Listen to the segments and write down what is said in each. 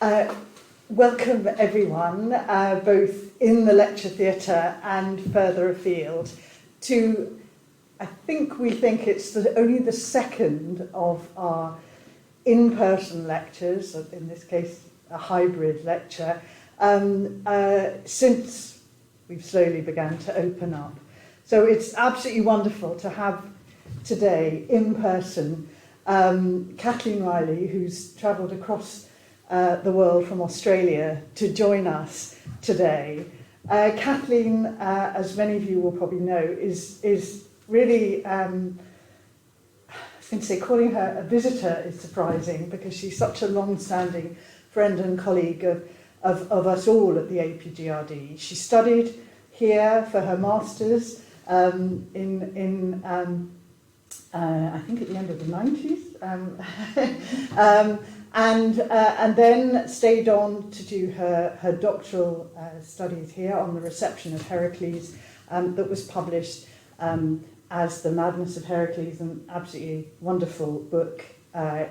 Welcome everyone, both in the lecture theatre and further afield, to, we think it's only the second of our in-person lectures, in this case a hybrid lecture, since we've slowly begun to open up. So it's absolutely wonderful to have today in person Kathleen Riley, who's travelled across the world from Australia to join us today. Kathleen, as many of you will probably know, is really, I was going to say calling her a visitor is surprising because she's such a long-standing friend and colleague of us all at the APGRD. She studied here for her master's I think at the end of the 90s, and then stayed on to do her doctoral studies here on the reception of Heracles, that was published as The Madness of Heracles, an absolutely wonderful book by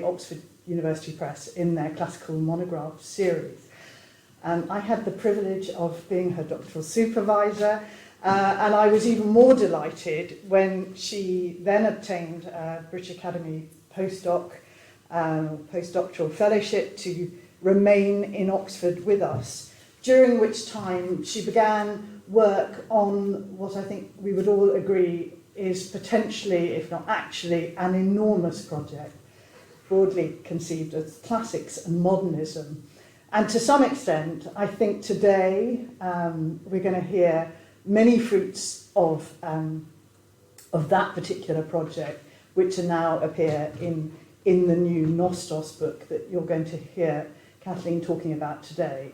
Oxford University Press in their classical monograph series. I had the privilege of being her doctoral supervisor, and I was even more delighted when she then obtained a British Academy postdoctoral fellowship to remain in Oxford with us, during which time she began work on what I think we would all agree is potentially, if not actually, an enormous project, broadly conceived as classics and modernism. And to some extent, I think today we're going to hear many fruits of that particular project, which are now appear in the new Nostos book that you're going to hear Kathleen talking about today.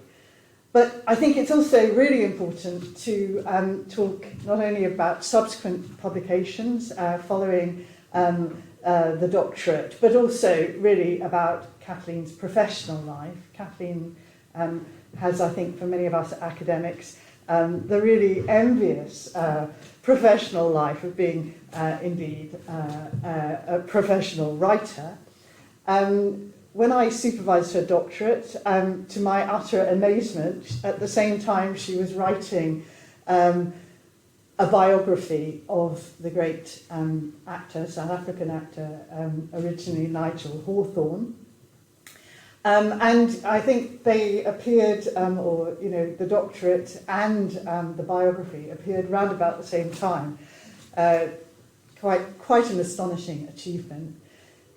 But I think it's also really important to talk not only about subsequent publications following the doctorate, but also really about Kathleen's professional life. Kathleen has, I think, for many of us academics, the really envious professional life of being indeed a professional writer. When I supervised her doctorate, to my utter amazement, at the same time she was writing a biography of the great actor, South African actor, originally Nigel Hawthorne. And I think they appeared, the doctorate and the biography appeared round about the same time. Quite an astonishing achievement.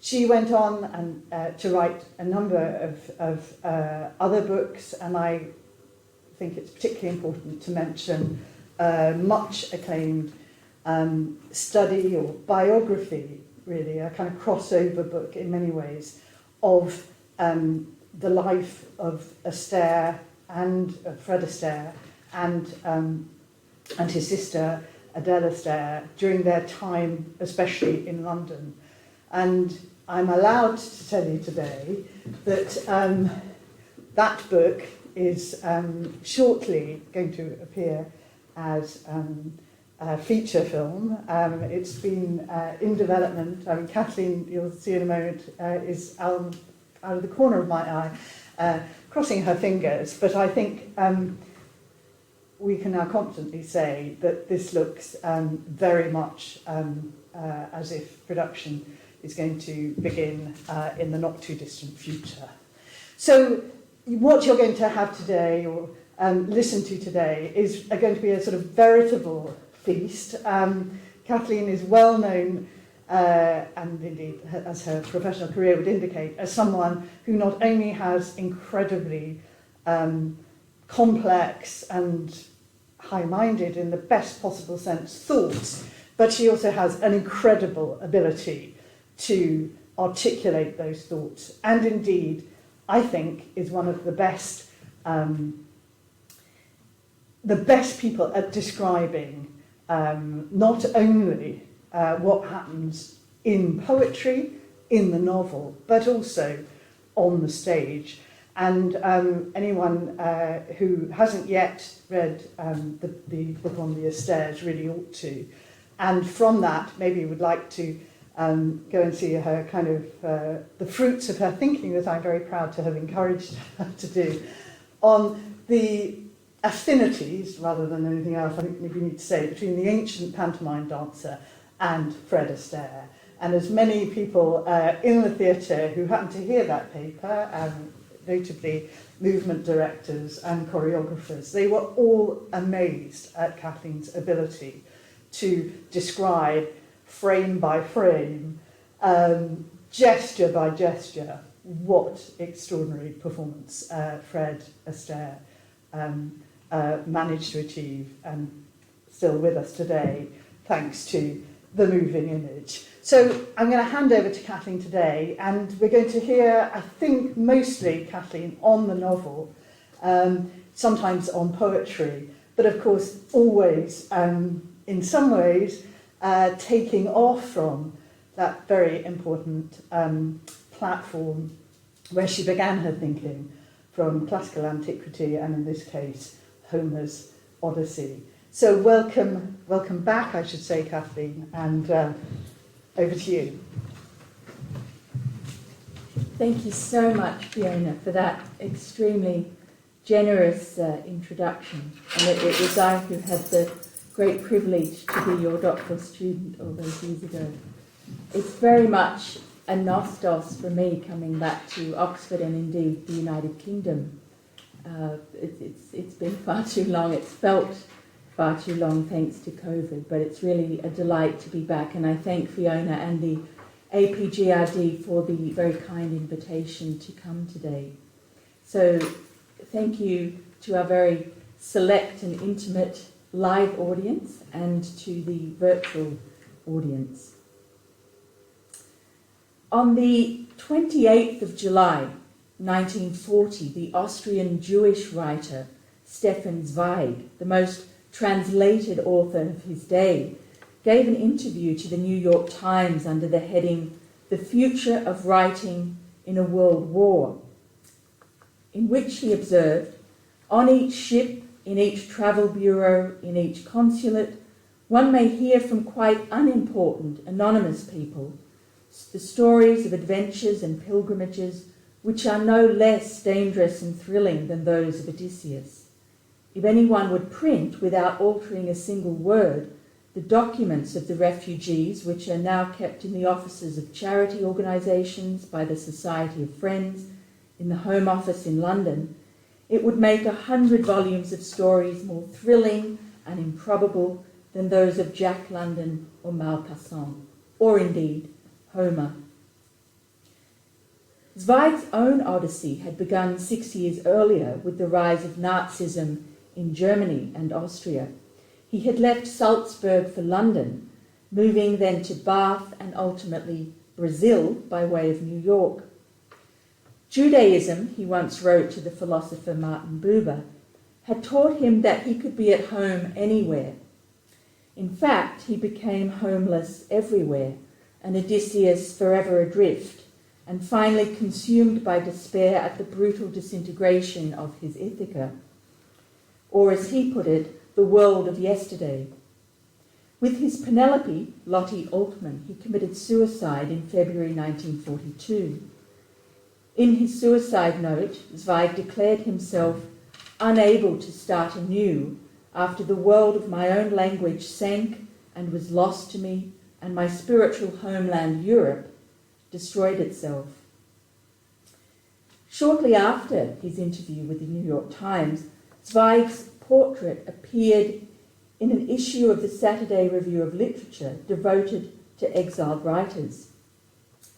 She went on to write a number of other books, and I think it's particularly important to mention much acclaimed study or biography, really, a kind of crossover book in many ways, of the life of Astaire and Fred Astaire and his sister Adele Astaire during their time, especially in London. And I'm allowed to tell you today that that book is shortly going to appear as a feature film. It's been in development. I mean, Kathleen, you'll see in a moment, is out of the corner of my eye, crossing her fingers. But I think we can now confidently say that this looks very much as if production is going to begin in the not too distant future. So what you're going to have today, or listen to today, is going to be a sort of veritable feast. Kathleen is well known, and indeed, as her professional career would indicate, as someone who not only has incredibly complex and high-minded, in the best possible sense, thoughts, but she also has an incredible ability to articulate those thoughts, and indeed, I think, is one of the best people at describing not only what happens in poetry, in the novel, but also on the stage. And anyone who hasn't yet read the book on the Astaires really ought to. And from that, maybe would like to go and see her kind of the fruits of her thinking that I'm very proud to have encouraged her to do on the affinities, rather than anything else, I think we need to say, between the ancient pantomime dancer and Fred Astaire. And as many people in the theatre who happened to hear that paper, notably movement directors and choreographers, they were all amazed at Kathleen's ability to describe frame by frame, gesture by gesture, what extraordinary performance Fred Astaire managed to achieve, and still with us today, thanks to the moving image. So I'm going to hand over to Kathleen today, and we're going to hear, I think, mostly Kathleen on the novel, sometimes on poetry, but of course always, in some ways, taking off from that very important platform where she began her thinking, from classical antiquity and, in this case, Homer's Odyssey. So welcome back, I should say, Kathleen, and over to you. Thank you so much, Fiona, for that extremely generous introduction. And it was I who had the great privilege to be your doctoral student all those years ago. It's very much a Nostos for me coming back to Oxford and indeed the United Kingdom. It's been far too long. It's felt far too long thanks to COVID, but it's really a delight to be back. And I thank Fiona and the APGRD for the very kind invitation to come today. So thank you to our very select and intimate live audience and to the virtual audience. On the 28th of July, 1940, the Austrian Jewish writer Stefan Zweig, the most translated author of his day, gave an interview to the New York Times under the heading "The Future of Writing in a World War," in which he observed, "On each ship, in each travel bureau, in each consulate, one may hear from quite unimportant, anonymous people the stories of adventures and pilgrimages which are no less dangerous and thrilling than those of Odysseus. If anyone would print, without altering a single word, the documents of the refugees which are now kept in the offices of charity organisations, by the Society of Friends, in the Home Office in London, it would make 100 volumes of stories more thrilling and improbable than those of Jack London or Maupassant, or indeed Homer." Zweig's own Odyssey had begun 6 years earlier with the rise of Nazism in Germany and Austria. He had left Salzburg for London, moving then to Bath and ultimately Brazil by way of New York. Judaism, he once wrote to the philosopher Martin Buber, had taught him that he could be at home anywhere. In fact, he became homeless everywhere, an Odysseus forever adrift, and finally consumed by despair at the brutal disintegration of his Ithaca, or as he put it, the world of yesterday. With his Penelope, Lottie Altman, he committed suicide in February 1942. In his suicide note, Zweig declared himself unable to start anew after the world of my own language sank and was lost to me, and my spiritual homeland, Europe, destroyed itself. Shortly after his interview with the New York Times, Zweig's portrait appeared in an issue of the Saturday Review of Literature devoted to exiled writers.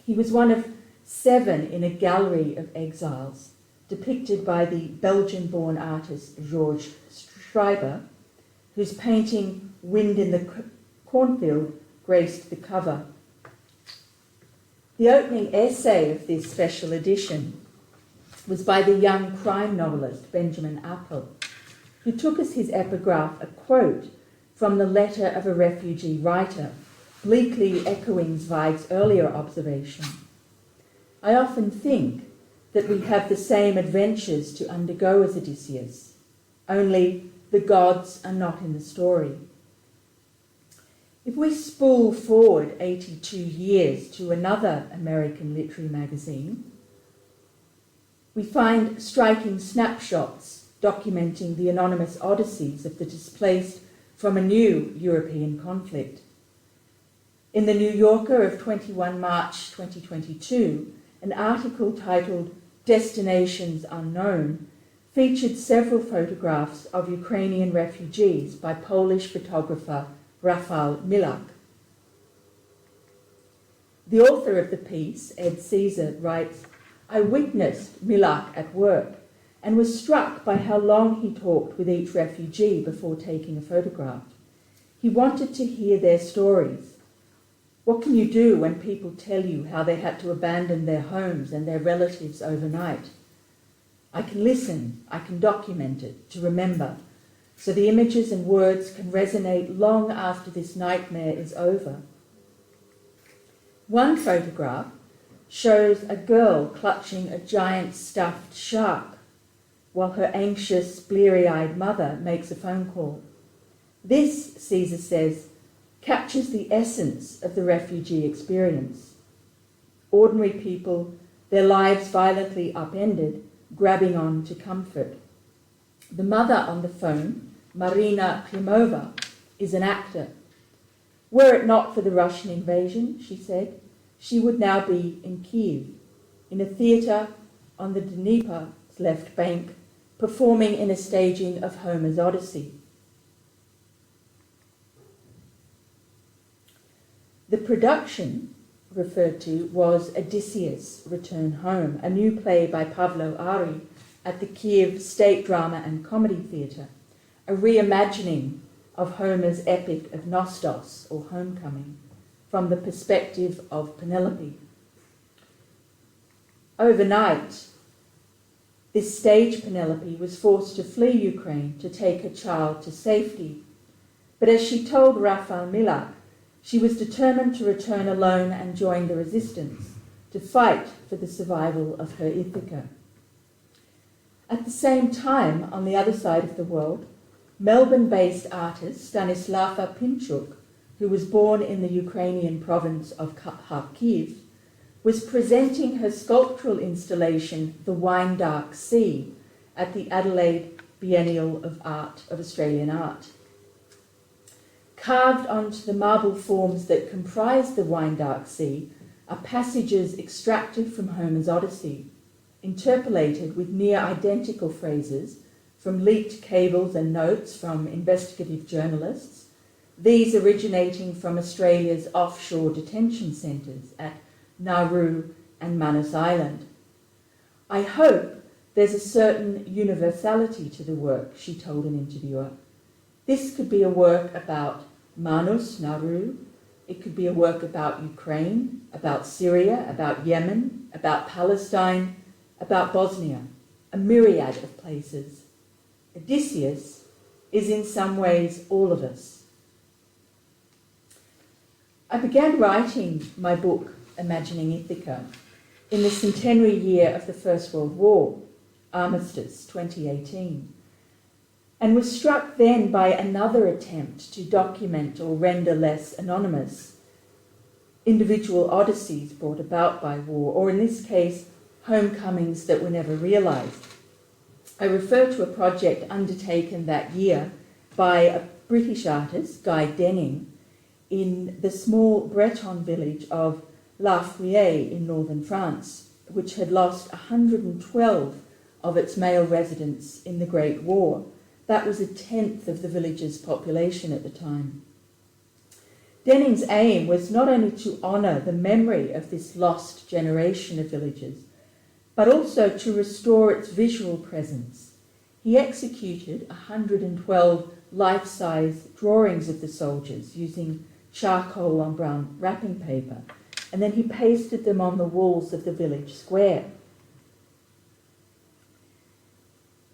He was one of 7 in a gallery of exiles, depicted by the Belgian-born artist Georges Schreiber, whose painting Wind in the Cornfield graced the cover. The opening essay of this special edition was by the young crime novelist Benjamin Appel, who took as his epigraph a quote from the letter of a refugee writer, bleakly echoing Zweig's earlier observation. "I often think that we have the same adventures to undergo as Odysseus, only the gods are not in the story." If we spool forward 82 years to another American literary magazine, we find striking snapshots documenting the anonymous odysseys of the displaced from a new European conflict. In the New Yorker of 21 March 2022, an article titled "Destinations Unknown" featured several photographs of Ukrainian refugees by Polish photographer Rafał Milak. The author of the piece, Ed Caesar, writes, "I witnessed Milak at work and was struck by how long he talked with each refugee before taking a photograph. He wanted to hear their stories. What can you do when people tell you how they had to abandon their homes and their relatives overnight? I can listen, I can document it, to remember, so the images and words can resonate long after this nightmare is over." One photograph shows a girl clutching a giant stuffed shark while her anxious, bleary-eyed mother makes a phone call. This, Caesar says, captures the essence of the refugee experience. Ordinary people, their lives violently upended, grabbing on to comfort. The mother on the phone, Marina Klimova, is an actor. "Were it not for the Russian invasion," she said, "she would now be in Kiev, in a theatre on the Dnieper's left bank, performing in a staging of Homer's Odyssey." The production referred to was Odysseus Return Home, a new play by Pavlo Ari at the Kiev State Drama and Comedy Theatre, a reimagining of Homer's epic of Nostos, or Homecoming, from the perspective of Penelope. Overnight, this stage Penelope was forced to flee Ukraine to take her child to safety. But as she told Rafał Milak, she was determined to return alone and join the resistance, to fight for the survival of her Ithaca. At the same time, on the other side of the world, Melbourne-based artist Stanislava Pinchuk, who was born in the Ukrainian province of Kharkiv, was presenting her sculptural installation, The Wine Dark Sea, at the Adelaide Biennial of Australian Art. Carved onto the marble forms that comprise the Wine Dark Sea are passages extracted from Homer's Odyssey, interpolated with near-identical phrases from leaked cables and notes from investigative journalists, these originating from Australia's offshore detention centres at Nauru and Manus Island. "I hope there's a certain universality to the work," she told an interviewer. "This could be a work about Manus, Nauru. It could be a work about Ukraine, about Syria, about Yemen, about Palestine, about Bosnia, a myriad of places. Odysseus is in some ways all of us." I began writing my book, Imagining Ithaca, in the centenary year of the First World War, Armistice 2018, and was struck then by another attempt to document or render less anonymous individual odysseys brought about by war, or in this case, homecomings that were never realised. I refer to a project undertaken that year by a British artist, Guy Denning, in the small Breton village of La Fouillée in northern France, which had lost 112 of its male residents in the Great War. That was a tenth of the village's population at the time. Denning's aim was not only to honour the memory of this lost generation of villagers, but also to restore its visual presence. He executed 112 life-size drawings of the soldiers using charcoal on brown wrapping paper, and then he pasted them on the walls of the village square.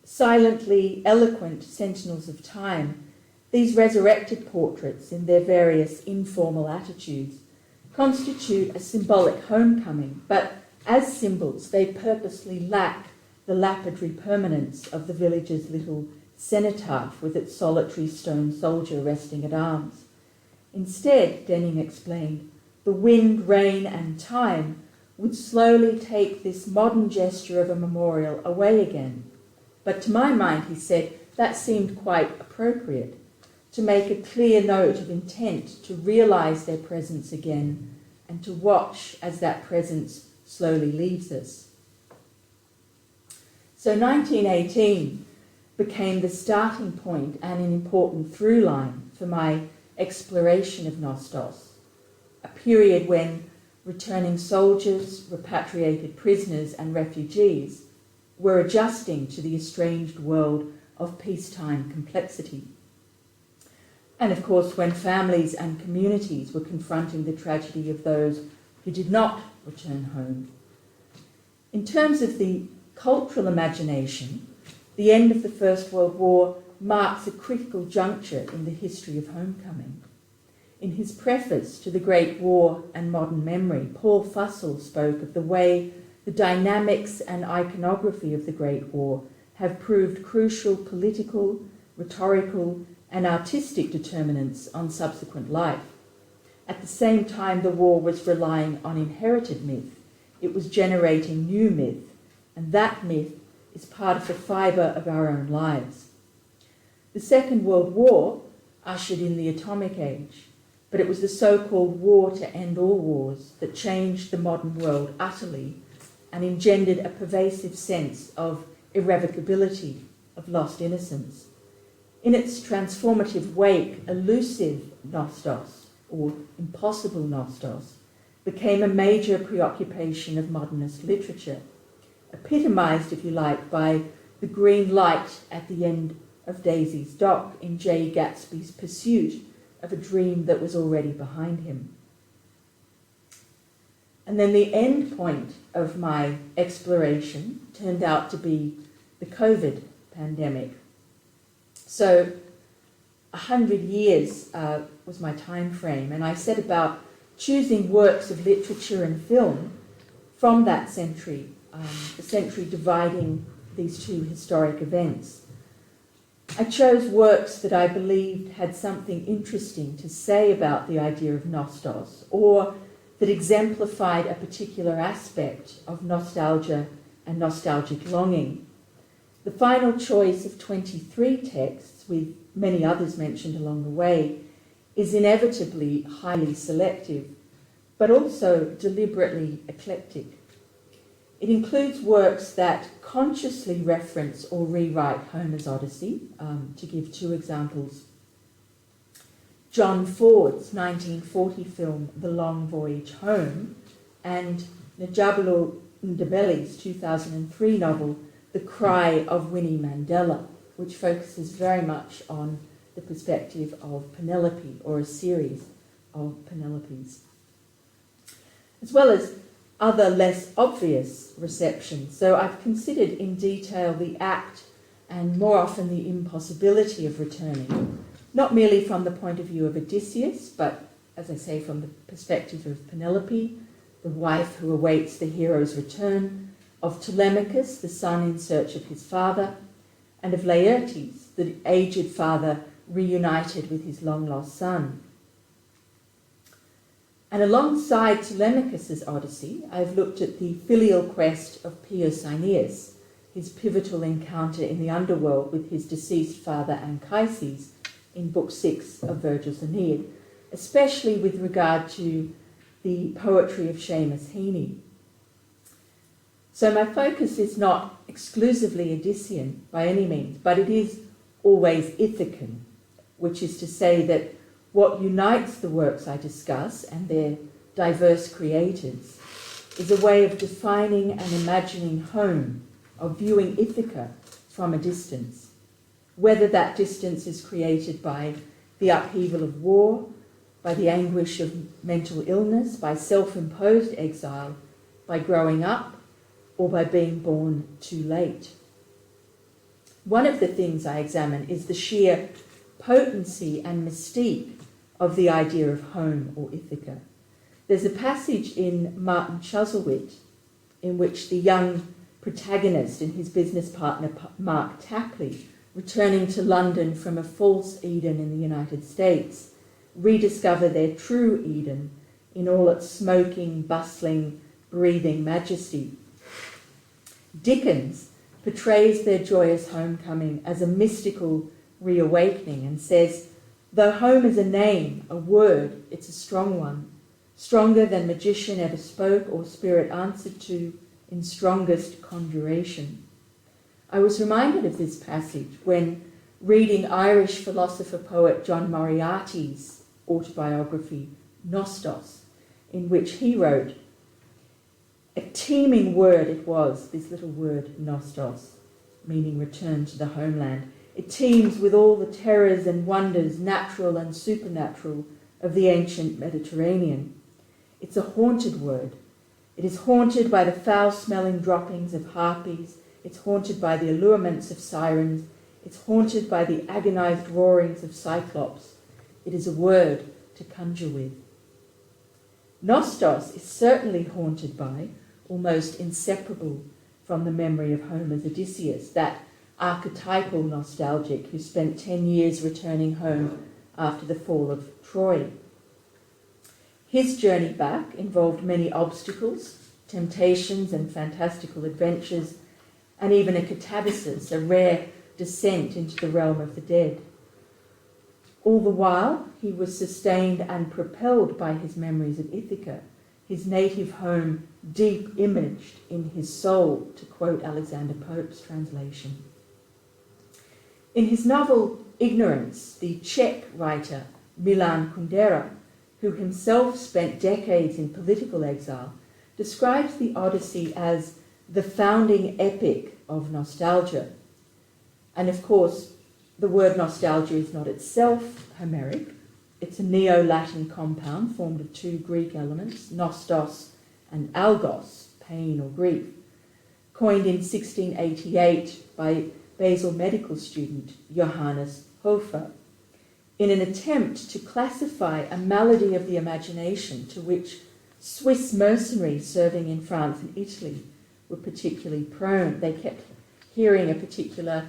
Silently eloquent sentinels of time, these resurrected portraits in their various informal attitudes constitute a symbolic homecoming, but as symbols they purposely lack the lapidary permanence of the village's little cenotaph with its solitary stone soldier resting at arms. Instead, Denning explained, the wind, rain, and time would slowly take this modern gesture of a memorial away again. But to my mind, he said, that seemed quite appropriate, to make a clear note of intent to realise their presence again and to watch as that presence slowly leaves us. So 1918 became the starting point and an important through line for my exploration of Nostos, a period when returning soldiers, repatriated prisoners and refugees were adjusting to the estranged world of peacetime complexity. And of course, when families and communities were confronting the tragedy of those who did not return home. In terms of the cultural imagination, the end of the First World War marks a critical juncture in the history of homecoming. In his preface to The Great War and Modern Memory, Paul Fussell spoke of the way the dynamics and iconography of the Great War have proved crucial political, rhetorical, and artistic determinants on subsequent life. At the same time the war was relying on inherited myth, it was generating new myth, and that myth is part of the fibre of our own lives. The Second World War ushered in the atomic age, but it was the so-called war to end all wars that changed the modern world utterly and engendered a pervasive sense of irrevocability, of lost innocence. In its transformative wake, elusive Nostos, or impossible Nostos, became a major preoccupation of modernist literature, epitomised, if you like, by the green light at the end of Daisy's dock in J. Gatsby's pursuit of a dream that was already behind him. And then the end point of my exploration turned out to be the COVID pandemic. So 100 years was my time frame, and I set about choosing works of literature and film from that century, the century dividing these two historic events. I chose works that I believed had something interesting to say about the idea of Nostos, or that exemplified a particular aspect of nostalgia and nostalgic longing. The final choice of 23 texts, with many others mentioned along the way, is inevitably highly selective, but also deliberately eclectic. It includes works that consciously reference or rewrite Homer's Odyssey, to give two examples. John Ford's 1940 film The Long Voyage Home, and Njabulu Ndebele's 2003 novel The Cry of Winnie Mandela, which focuses very much on the perspective of Penelope, or a series of Penelopes, as well as other less obvious receptions. So I've considered in detail the act and more often the impossibility of returning, not merely from the point of view of Odysseus, but, as I say, from the perspective of Penelope, the wife who awaits the hero's return, of Telemachus, the son in search of his father, and of Laertes, the aged father reunited with his long-lost son. And alongside Telemachus' Odyssey, I've looked at the filial quest of Pius Aeneas, his pivotal encounter in the underworld with his deceased father Anchises in Book 6 of Virgil's Aeneid, especially with regard to the poetry of Seamus Heaney. So my focus is not exclusively Odyssean by any means, but it is always Ithacan, which is to say that what unites the works I discuss and their diverse creators is a way of defining and imagining home, of viewing Ithaca from a distance, whether that distance is created by the upheaval of war, by the anguish of mental illness, by self-imposed exile, by growing up, or by being born too late. One of the things I examine is the sheer potency and mystique of the idea of home or Ithaca. There's a passage in Martin Chuzzlewit in which the young protagonist and his business partner Mark Tapley, returning to London from a false Eden in the United States, rediscover their true Eden in all its smoking, bustling, breathing majesty. Dickens portrays their joyous homecoming as a mystical reawakening and says, though home is a name, a word, it's a strong one, stronger than magician ever spoke or spirit answered to in strongest conjuration. I was reminded of this passage when reading Irish philosopher-poet John Moriarty's autobiography, Nostos, in which he wrote, a teeming word it was, this little word Nostos, meaning return to the homeland. It teems with all the terrors and wonders, natural and supernatural, of the ancient Mediterranean. It's a haunted word. It is haunted by the foul-smelling droppings of harpies. It's haunted by the allurements of sirens. It's haunted by the agonized roarings of cyclops. It is a word to conjure with. Nostos is certainly haunted by, almost inseparable from the memory of Homer's Odysseus, that archetypal nostalgic who spent 10 years returning home after the fall of Troy. His journey back involved many obstacles, temptations and fantastical adventures, and even a catabasis, a rare descent into the realm of the dead. All the while, he was sustained and propelled by his memories of Ithaca, his native home deep imaged in his soul, to quote Alexander Pope's translation. In his novel Ignorance, the Czech writer Milan Kundera, who himself spent decades in political exile, describes the Odyssey as the founding epic of nostalgia. And of course, the word nostalgia is not itself Homeric. It's a Neo-Latin compound formed of two Greek elements, nostos and algos, pain or grief, coined in 1688 by Basel medical student Johannes Hofer, in an attempt to classify a malady of the imagination to which Swiss mercenaries serving in France and Italy were particularly prone. They kept hearing a particular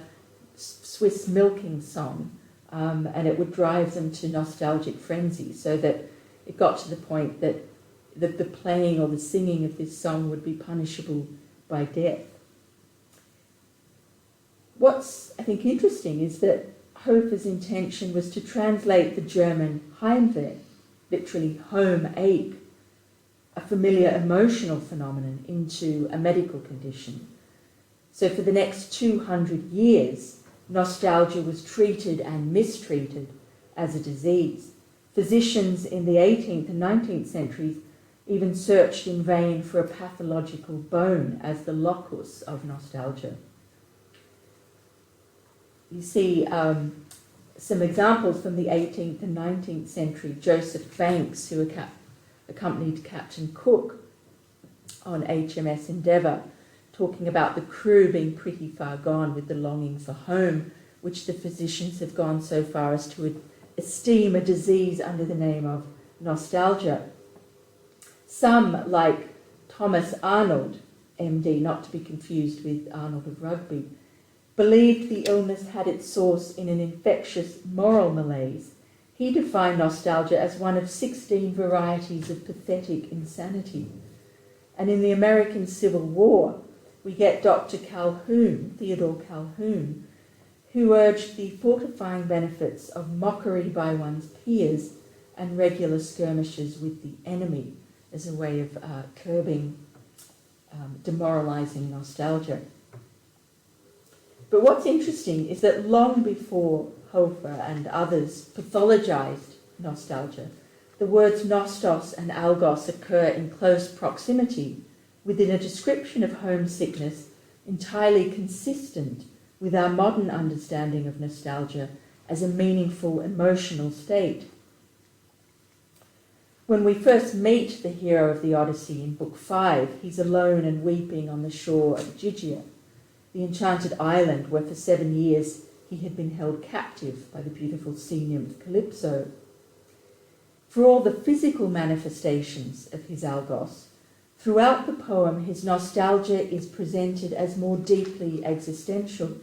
Swiss milking song, and it would drive them to nostalgic frenzy, so that it got to the point that the playing or the singing of this song would be punishable by death. What's, I think, interesting is that Hofer's intention was to translate the German Heimweh, literally home ache, a familiar emotional phenomenon, into a medical condition. So for the next 200 years, nostalgia was treated and mistreated as a disease. Physicians in the 18th and 19th centuries even searched in vain for a pathological bone as the locus of nostalgia. You see some examples from the 18th and 19th century. Joseph Banks, who accompanied Captain Cook on HMS Endeavour, talking about the crew being pretty far gone with the longing for home, which the physicians have gone so far as to esteem a disease under the name of nostalgia. Some, like Thomas Arnold, MD, not to be confused with Arnold of Rugby, believed the illness had its source in an infectious moral malaise. He defined nostalgia as one of 16 varieties of pathetic insanity. And in the American Civil War, we get Dr. Calhoun, Theodore Calhoun, who urged the fortifying benefits of mockery by one's peers and regular skirmishes with the enemy as a way of curbing demoralizing nostalgia. But what's interesting is that long before Hofer and others pathologized nostalgia, the words nostos and algos occur in close proximity within a description of homesickness entirely consistent with our modern understanding of nostalgia as a meaningful emotional state. When we first meet the hero of the Odyssey in Book 5, he's alone and weeping on the shore of Gygia, the enchanted island where for 7 years he had been held captive by the beautiful sea nymph Calypso. For all the physical manifestations of his algos, throughout the poem his nostalgia is presented as more deeply existential.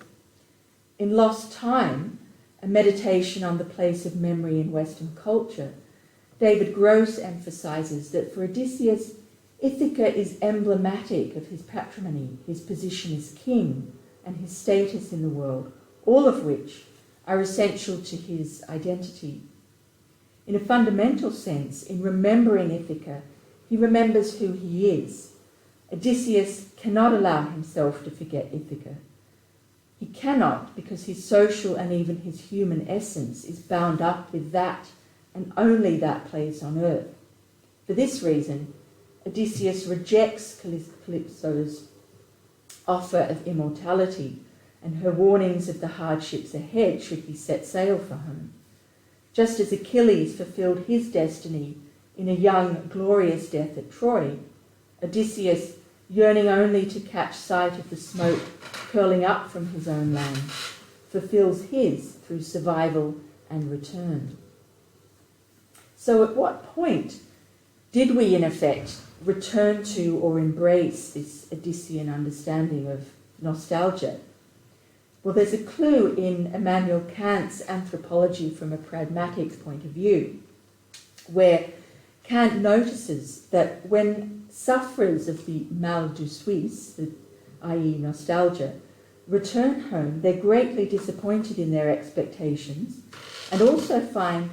In Lost Time, a meditation on the place of memory in Western culture, David Gross emphasises that for Odysseus, Ithaca is emblematic of his patrimony, his position as king, and his status in the world, all of which are essential to his identity. In a fundamental sense, in remembering Ithaca, he remembers who he is. Odysseus cannot allow himself to forget Ithaca. He cannot, because his social and even his human essence is bound up with that and only that place on earth. For this reason, Odysseus rejects Calypso's offer of immortality and her warnings of the hardships ahead should he set sail for home. Just as Achilles fulfilled his destiny in a young, glorious death at Troy, Odysseus, yearning only to catch sight of the smoke curling up from his own land, fulfills his through survival and return. So at what point did we, in effect, return to or embrace this Odyssean understanding of nostalgia? Well, there's a clue in Immanuel Kant's Anthropology from a Pragmatic Point of View, where Kant notices that when sufferers of the mal du Suisse, i.e. nostalgia, return home, they're greatly disappointed in their expectations and also find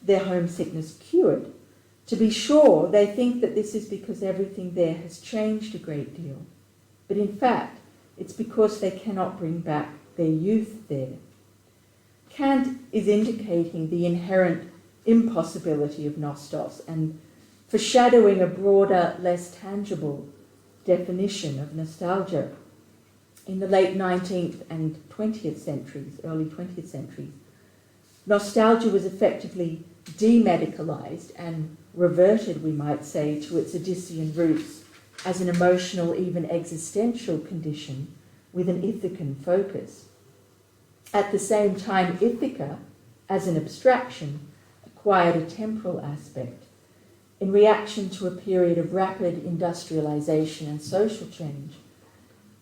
their homesickness cured. To be sure, they think that this is because everything there has changed a great deal. But in fact, it's because they cannot bring back their youth there. Kant is indicating the inherent impossibility of Nostos and foreshadowing a broader, less tangible definition of nostalgia. In the late 19th and 20th centuries, early 20th centuries, nostalgia was effectively demedicalized and reverted, we might say, to its Odyssean roots as an emotional, even existential condition with an Ithacan focus. At the same time, Ithaca, as an abstraction, acquired a temporal aspect. In reaction to a period of rapid industrialization and social change,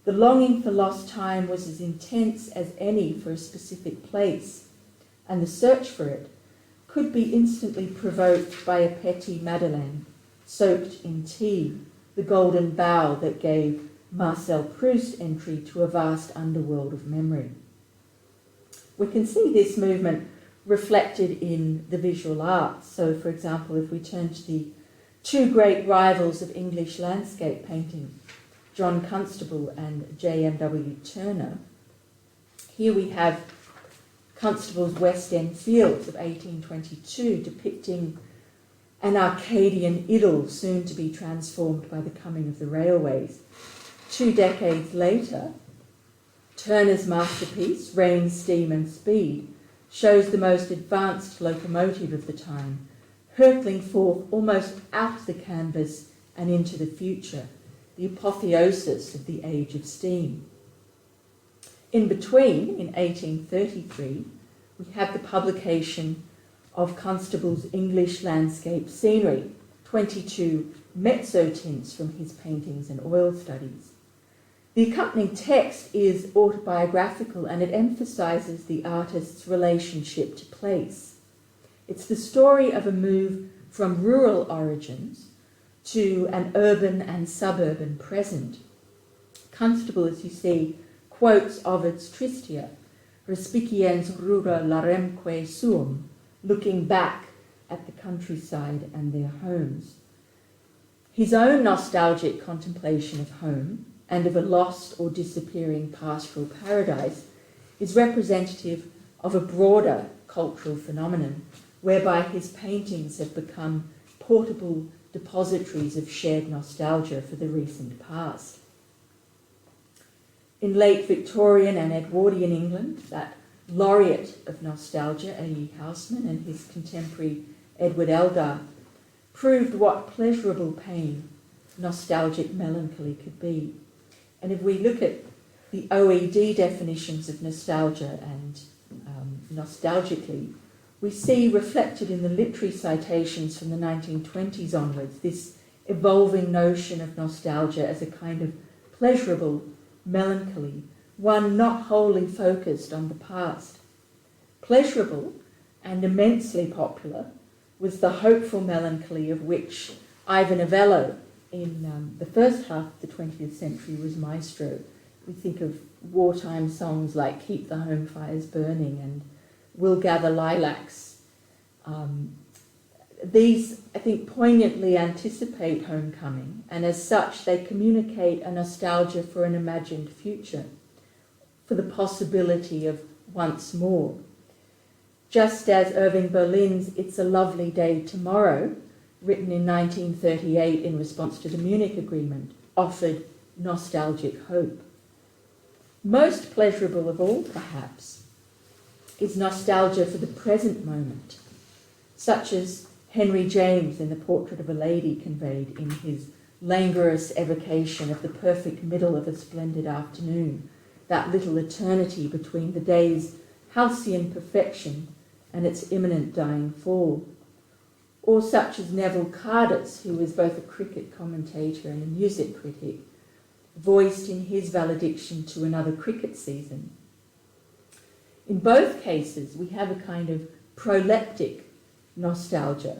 the longing for lost time was as intense as any for a specific place, and the search for it could be instantly provoked by a petty madeleine soaked in tea, the golden bough that gave Marcel Proust entry to a vast underworld of memory. We can see this movement reflected in the visual arts. So, for example, if we turn to the two great rivals of English landscape painting, John Constable and J.M.W. Turner, here we have Constable's West End Fields of 1822 depicting an Arcadian idyll soon to be transformed by the coming of the railways. 2 decades later, Turner's masterpiece, Rain, Steam and Speed, shows the most advanced locomotive of the time, hurtling forth almost out of the canvas and into the future, the apotheosis of the age of steam. In between, in 1833, we have the publication of Constable's English landscape scenery, 22 mezzotints from his paintings and oil studies. The accompanying text is autobiographical and it emphasises the artist's relationship to place. It's the story of a move from rural origins to an urban and suburban present. Constable, as you see, quotes Ovid's Tristia, Respiciens rura laremque suum, looking back at the countryside and their homes. His own nostalgic contemplation of home and of a lost or disappearing pastoral paradise is representative of a broader cultural phenomenon whereby his paintings have become portable depositories of shared nostalgia for the recent past. In late Victorian and Edwardian England, that laureate of nostalgia, A.E. Houseman, and his contemporary Edward Elgar, proved what pleasurable pain nostalgic melancholy could be. And if we look at the OED definitions of nostalgia and nostalgically, we see reflected in the literary citations from the 1920s onwards this evolving notion of nostalgia as a kind of pleasurable melancholy one not wholly focused on the past. Pleasurable and immensely popular was the hopeful melancholy of which Ivan Novello in the first half of the 20th century was maestro. We think of wartime songs like Keep the Home Fires Burning and We'll Gather Lilacs. These, I think, poignantly anticipate homecoming, and as such they communicate a nostalgia for an imagined future, for the possibility of once more. Just as Irving Berlin's It's a Lovely Day Tomorrow, written in 1938 in response to the Munich Agreement, offered nostalgic hope. Most pleasurable of all, perhaps, is nostalgia for the present moment, such as Henry James in The Portrait of a Lady conveyed in his languorous evocation of the perfect middle of a splendid afternoon, that little eternity between the day's halcyon perfection and its imminent dying fall. Or such as Neville Cardus, who was both a cricket commentator and a music critic, voiced in his valediction to another cricket season. In both cases, we have a kind of proleptic nostalgia.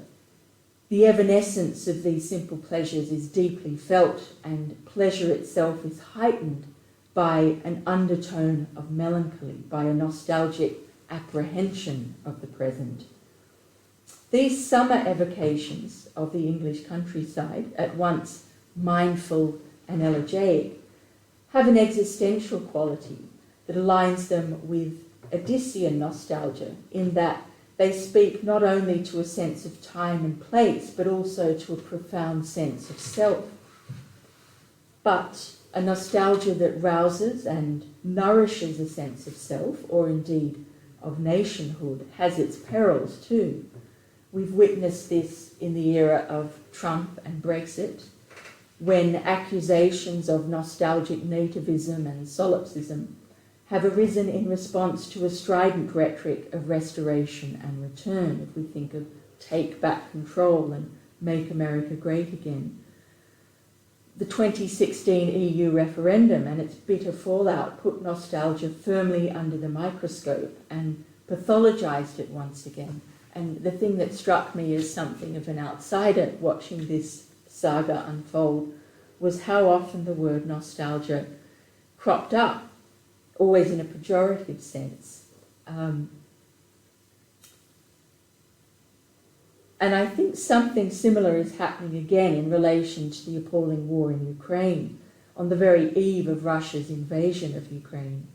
The evanescence of these simple pleasures is deeply felt, and pleasure itself is heightened by an undertone of melancholy, by a nostalgic apprehension of the present. These summer evocations of the English countryside, at once mindful and elegiac, have an existential quality that aligns them with Odyssean nostalgia, in that they speak not only to a sense of time and place, but also to a profound sense of self. But a nostalgia that rouses and nourishes a sense of self, or indeed of nationhood, has its perils too. We've witnessed this in the era of Trump and Brexit, when accusations of nostalgic nativism and solipsism have arisen in response to a strident rhetoric of restoration and return, if we think of Take Back Control and Make America Great Again. The 2016 EU referendum and its bitter fallout put nostalgia firmly under the microscope and pathologized it once again. And the thing that struck me as something of an outsider watching this saga unfold was how often the word nostalgia cropped up, always in a pejorative sense. And I think something similar is happening again in relation to the appalling war in Ukraine, on the very eve of Russia's invasion of Ukraine.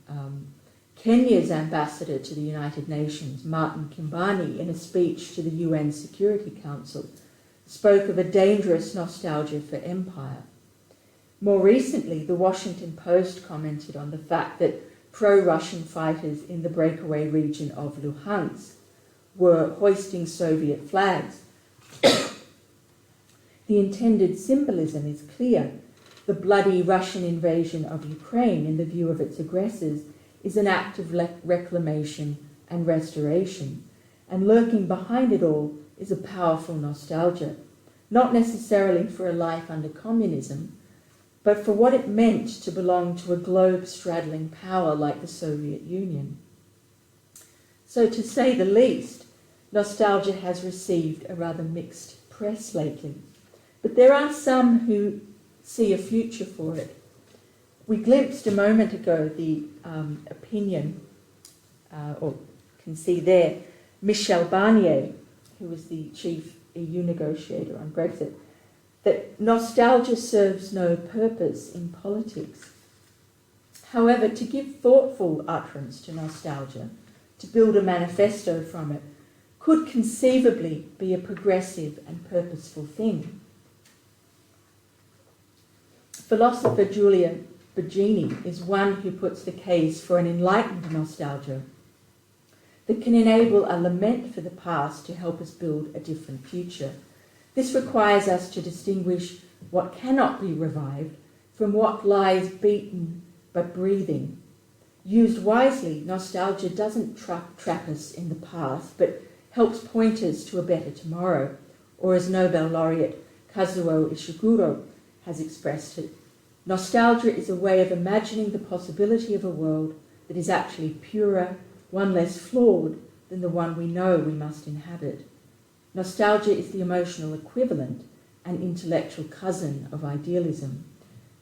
Kenya's ambassador to the United Nations, Martin Kimbani, in a speech to the UN Security Council, spoke of a dangerous nostalgia for empire. More recently, the Washington Post commented on the fact that pro-Russian fighters in the breakaway region of Luhansk were hoisting Soviet flags. The intended symbolism is clear. The bloody Russian invasion of Ukraine, in the view of its aggressors, is an act of reclamation and restoration, and lurking behind it all is a powerful nostalgia, not necessarily for a life under communism, but for what it meant to belong to a globe-straddling power like the Soviet Union. So, to say the least, nostalgia has received a rather mixed press lately, but there are some who see a future for it. We glimpsed a moment ago the opinion, or can see there, Michel Barnier, who was the chief EU negotiator on Brexit, that nostalgia serves no purpose in politics. However, to give thoughtful utterance to nostalgia, to build a manifesto from it, could conceivably be a progressive and purposeful thing. Philosopher Giulia Bugini is one who puts the case for an enlightened nostalgia that can enable a lament for the past to help us build a different future. This requires us to distinguish what cannot be revived from what lies beaten but breathing. Used wisely, nostalgia doesn't trap us in the past, but helps point us to a better tomorrow, or as Nobel laureate Kazuo Ishiguro has expressed it, Nostalgia is a way of imagining the possibility of a world that is actually purer, one less flawed than the one we know we must inhabit. Nostalgia is the emotional equivalent and intellectual cousin of idealism.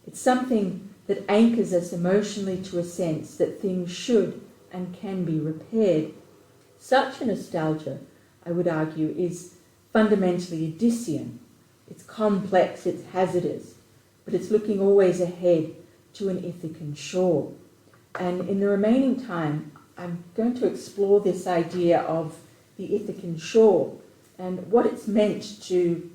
It's something that anchors us emotionally to a sense that things should and can be repaired. Such a nostalgia, I would argue, is fundamentally Odyssean. It's complex, it's hazardous, but it's looking always ahead to an Ithacan shore. And in the remaining time, I'm going to explore this idea of the Ithacan shore and what it's meant to,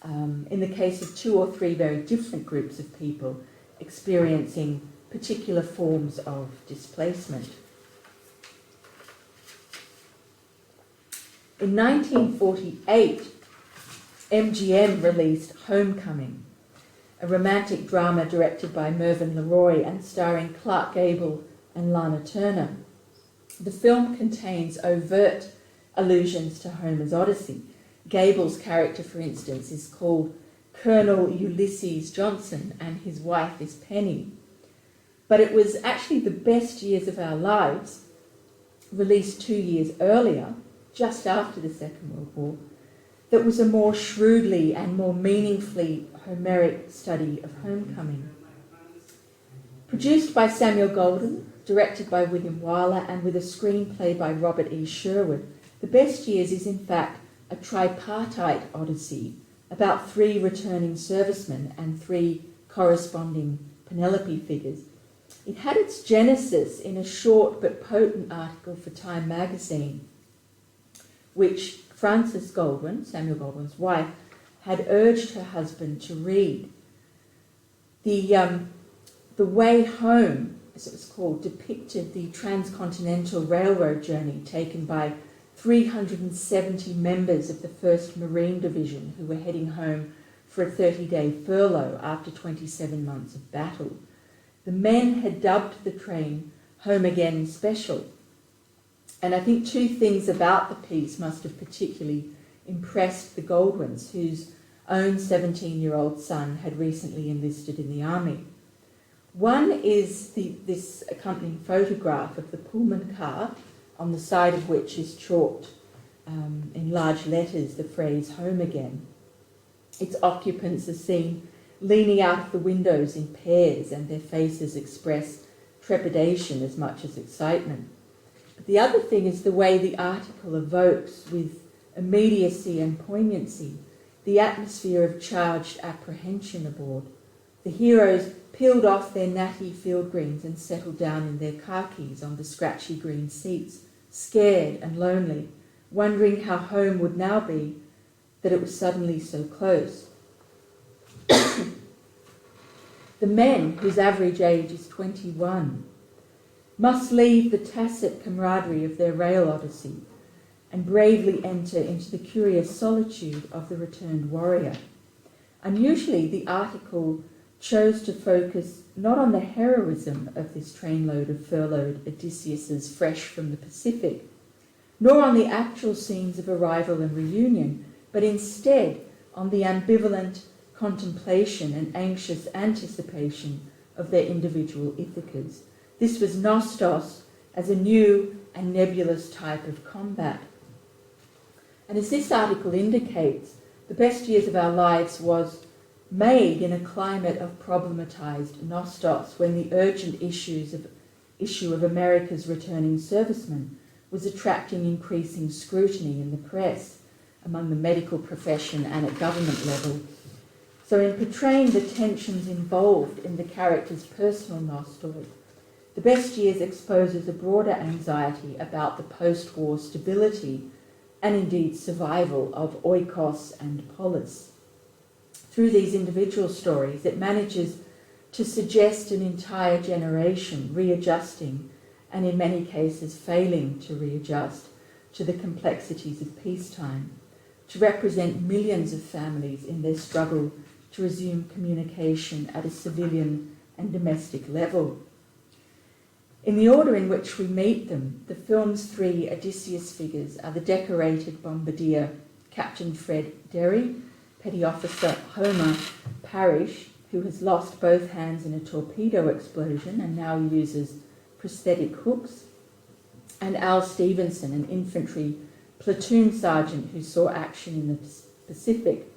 in the case of 2 or 3 very different groups of people experiencing particular forms of displacement. In 1948, MGM released Homecoming, a romantic drama directed by Mervyn LeRoy and starring Clark Gable and Lana Turner. The film contains overt allusions to Homer's Odyssey. Gable's character, for instance, is called Colonel Ulysses Johnson and his wife is Penny. But it was actually The Best Years of Our Lives, released 2 years earlier, just after the Second World War, that was a more shrewdly and more meaningfully Homeric study of homecoming. Produced by Samuel Goldwyn, directed by William Wyler, and with a screenplay by Robert E. Sherwood, The Best Years is in fact a tripartite odyssey about 3 returning servicemen and 3 corresponding Penelope figures. It had its genesis in a short but potent article for Time magazine, which Frances Goldwyn, Samuel Goldwyn's wife, had urged her husband to read. The Way Home, as it was called, depicted the transcontinental railroad journey taken by 370 members of the 1st Marine Division who were heading home for a 30-day furlough after 27 months of battle. The men had dubbed the train Home Again Special. And I think 2 things about the piece must have particularly impressed the Goldwyns, whose own 17-year-old son had recently enlisted in the army. One is this accompanying photograph of the Pullman car, on the side of which is chalked in large letters the phrase "Home Again." Its occupants are seen leaning out of the windows in pairs, and their faces express trepidation as much as excitement. But the other thing is the way the article evokes, with immediacy and poignancy, the atmosphere of charged apprehension aboard. The heroes peeled off their natty field greens and settled down in their khakis on the scratchy green seats, scared and lonely, wondering how home would now be, that it was suddenly so close. The men, whose average age is 21, must leave the tacit camaraderie of their rail odyssey and bravely enter into the curious solitude of the returned warrior. Unusually, the article chose to focus not on the heroism of this trainload of furloughed Odysseus's fresh from the Pacific, nor on the actual scenes of arrival and reunion, but instead on the ambivalent contemplation and anxious anticipation of their individual Ithacas. This was Nostos as a new and nebulous type of combat. And as this article indicates, The Best Years of Our Lives was made in a climate of problematized Nostos, when the urgent issue of America's returning servicemen was attracting increasing scrutiny in the press, among the medical profession and at government level. So in portraying the tensions involved in the character's personal Nostos, The Best Years exposes a broader anxiety about the post-war stability and indeed survival of oikos and polis. Through these individual stories, it manages to suggest an entire generation readjusting, and in many cases failing to readjust, to the complexities of peacetime, to represent millions of families in their struggle to resume communication at a civilian and domestic level. In the order in which we meet them, the film's 3 Odysseus figures are the decorated bombardier Captain Fred Derry, Petty Officer Homer Parrish, who has lost both hands in a torpedo explosion and now uses prosthetic hooks, and Al Stevenson, an infantry platoon sergeant who saw action in the Pacific.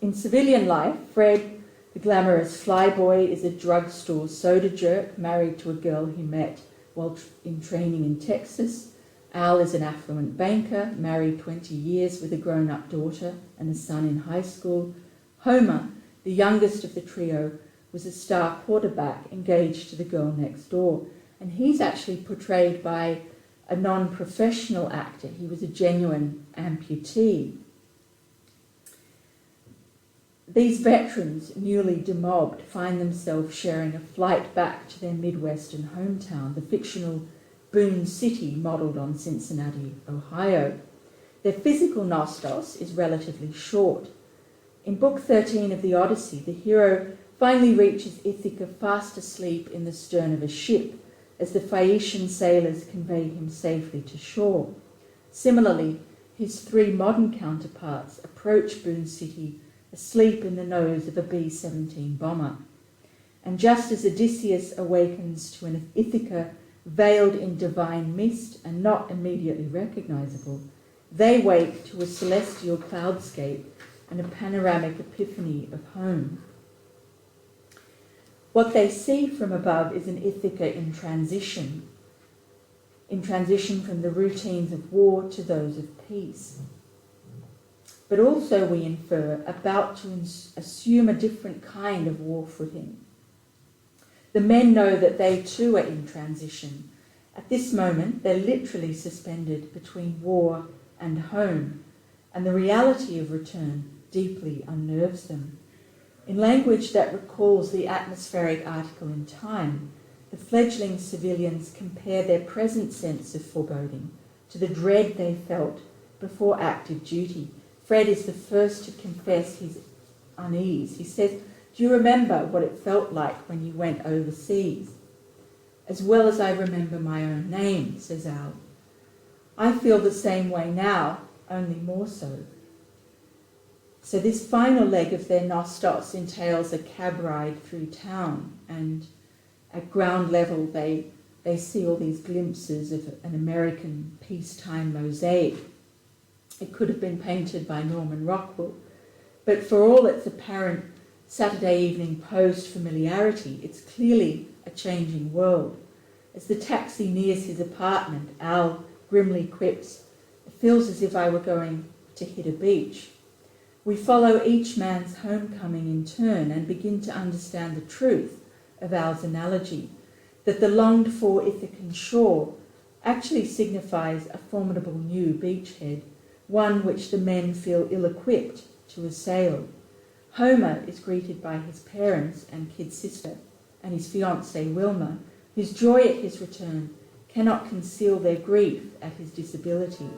In civilian life, Fred, the glamorous flyboy, is a drugstore soda jerk married to a girl he met while in training in Texas. Al is an affluent banker, married 20 years with a grown-up daughter and a son in high school. Homer, the youngest of the trio, was a star quarterback engaged to the girl next door, and he's actually portrayed by a non-professional actor. He was a genuine amputee. These veterans, newly demobbed, find themselves sharing a flight back to their Midwestern hometown, the fictional Boone City modelled on Cincinnati, Ohio. Their physical Nostos is relatively short. In Book 13 of the Odyssey, the hero finally reaches Ithaca fast asleep in the stern of a ship as the Phaeacian sailors convey him safely to shore. Similarly, his three modern counterparts approach Boone City asleep in the nose of a B-17 bomber. And just as Odysseus awakens to an Ithaca veiled in divine mist and not immediately recognizable, they wake to a celestial cloudscape and a panoramic epiphany of home. What they see from above is an Ithaca in transition from the routines of war to those of peace. But also, we infer, about to assume a different kind of war footing. The men know that they too are in transition. At this moment, they're literally suspended between war and home, and the reality of return deeply unnerves them. In language that recalls the atmospheric article in Time, the fledgling civilians compare their present sense of foreboding to the dread they felt before active duty. Fred is the first to confess his unease. He says, "Do you remember what it felt like when you went overseas?" "As well as I remember my own name," says Al. "I feel the same way now, only more so." So this final leg of their Nostos entails a cab ride through town, and at ground level they see all these glimpses of an American peacetime mosaic. It could have been painted by Norman Rockwell, but for all its apparent Saturday Evening Post familiarity, it's clearly a changing world. As the taxi nears his apartment, Al grimly quips, "It feels as if I were going to hit a beach." We follow each man's homecoming in turn and begin to understand the truth of Al's analogy, that the longed-for Ithacan shore actually signifies a formidable new beachhead, one which the men feel ill-equipped to assail. Homer is greeted by his parents and kid sister and his fiancée Wilma, whose joy at his return cannot conceal their grief at his disability.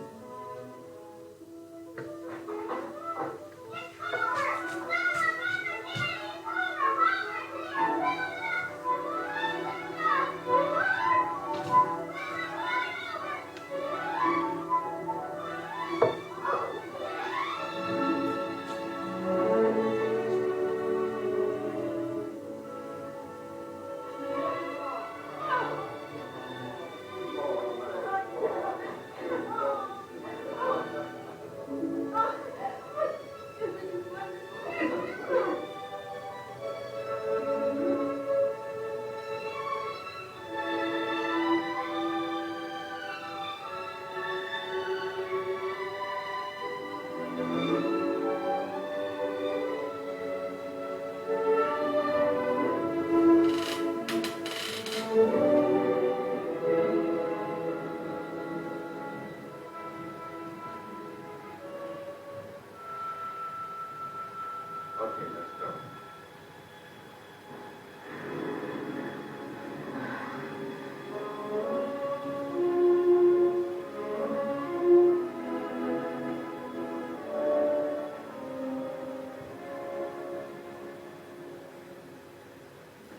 Okay, let's go.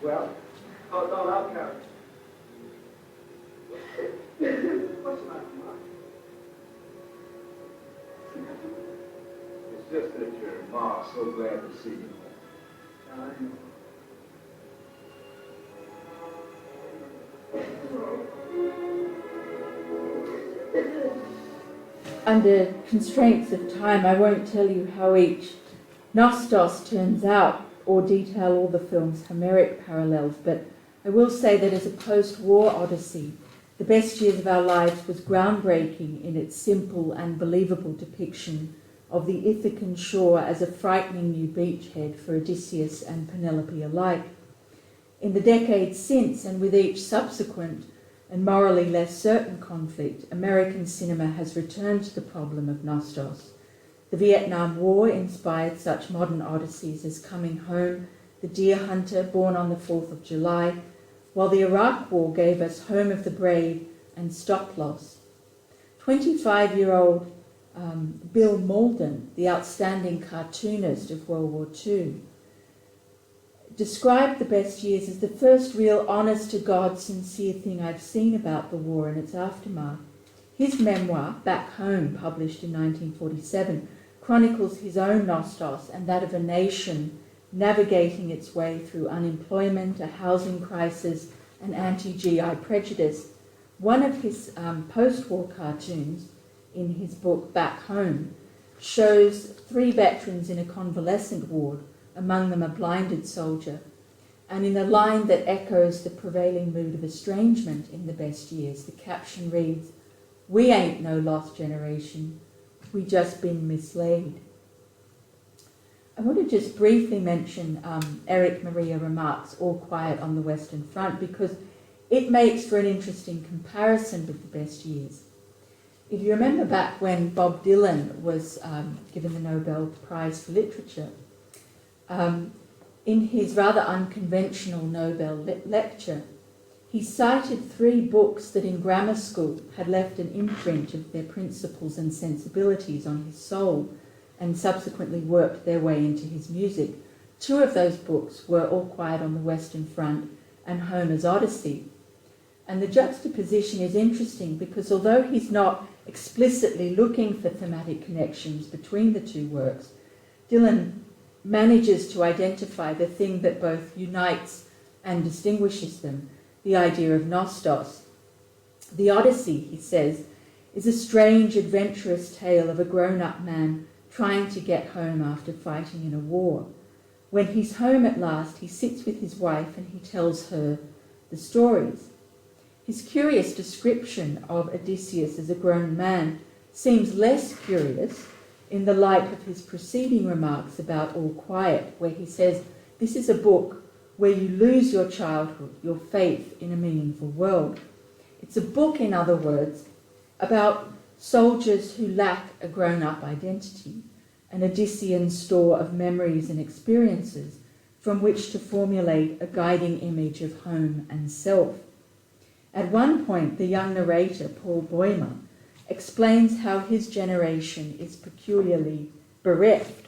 Well, oh, I'll count. What's the matter, Mark? It's just that your ma's so glad to see you. Under constraints of time, I won't tell you how each Nostos turns out or detail all the film's Homeric parallels, but I will say that as a post-war odyssey, The Best Years of Our Lives was groundbreaking in its simple and believable depiction of the Ithacan shore as a frightening new beachhead for Odysseus and Penelope alike. In the decades since, and with each subsequent and morally less certain conflict, American cinema has returned to the problem of Nostos. The Vietnam War inspired such modern odysseys as Coming Home, The Deer Hunter, Born on the 4th of July, while the Iraq War gave us Home of the Brave and Stop Loss. 25-year-old Bill Molden, the outstanding cartoonist of World War II, described The Best Years as the first real honest-to-God, sincere thing I've seen about the war and its aftermath. His memoir, Back Home, published in 1947, chronicles his own Nostos and that of a nation navigating its way through unemployment, a housing crisis, and anti-GI prejudice. One of his post-war cartoons in his book Back Home shows 3 veterans in a convalescent ward, among them a blinded soldier, and in a line that echoes the prevailing mood of estrangement in The Best Years, the caption reads, "We ain't no lost generation, we just been mislaid." I want to just briefly mention Eric Maria Remarque's All Quiet on the Western Front, because it makes for an interesting comparison with The Best Years. If you remember back when Bob Dylan was given the Nobel Prize for Literature, in his rather unconventional Nobel lecture, he cited 3 books that in grammar school had left an imprint of their principles and sensibilities on his soul and subsequently worked their way into his music. 2 of those books were All Quiet on the Western Front and Homer's Odyssey. And the juxtaposition is interesting because although he's not explicitly looking for thematic connections between the 2 works, Dylan manages to identify the thing that both unites and distinguishes them, the idea of Nostos. The Odyssey, he says, is a strange, adventurous tale of a grown-up man trying to get home after fighting in a war. When he's home at last, he sits with his wife and he tells her the stories. His curious description of Odysseus as a grown man seems less curious in the light of his preceding remarks about All Quiet, where he says, this is a book where you lose your childhood, your faith in a meaningful world. It's a book, in other words, about soldiers who lack a grown-up identity, an Odyssean store of memories and experiences from which to formulate a guiding image of home and self. At one point, the young narrator, Paul Boymer, explains how his generation is peculiarly bereft.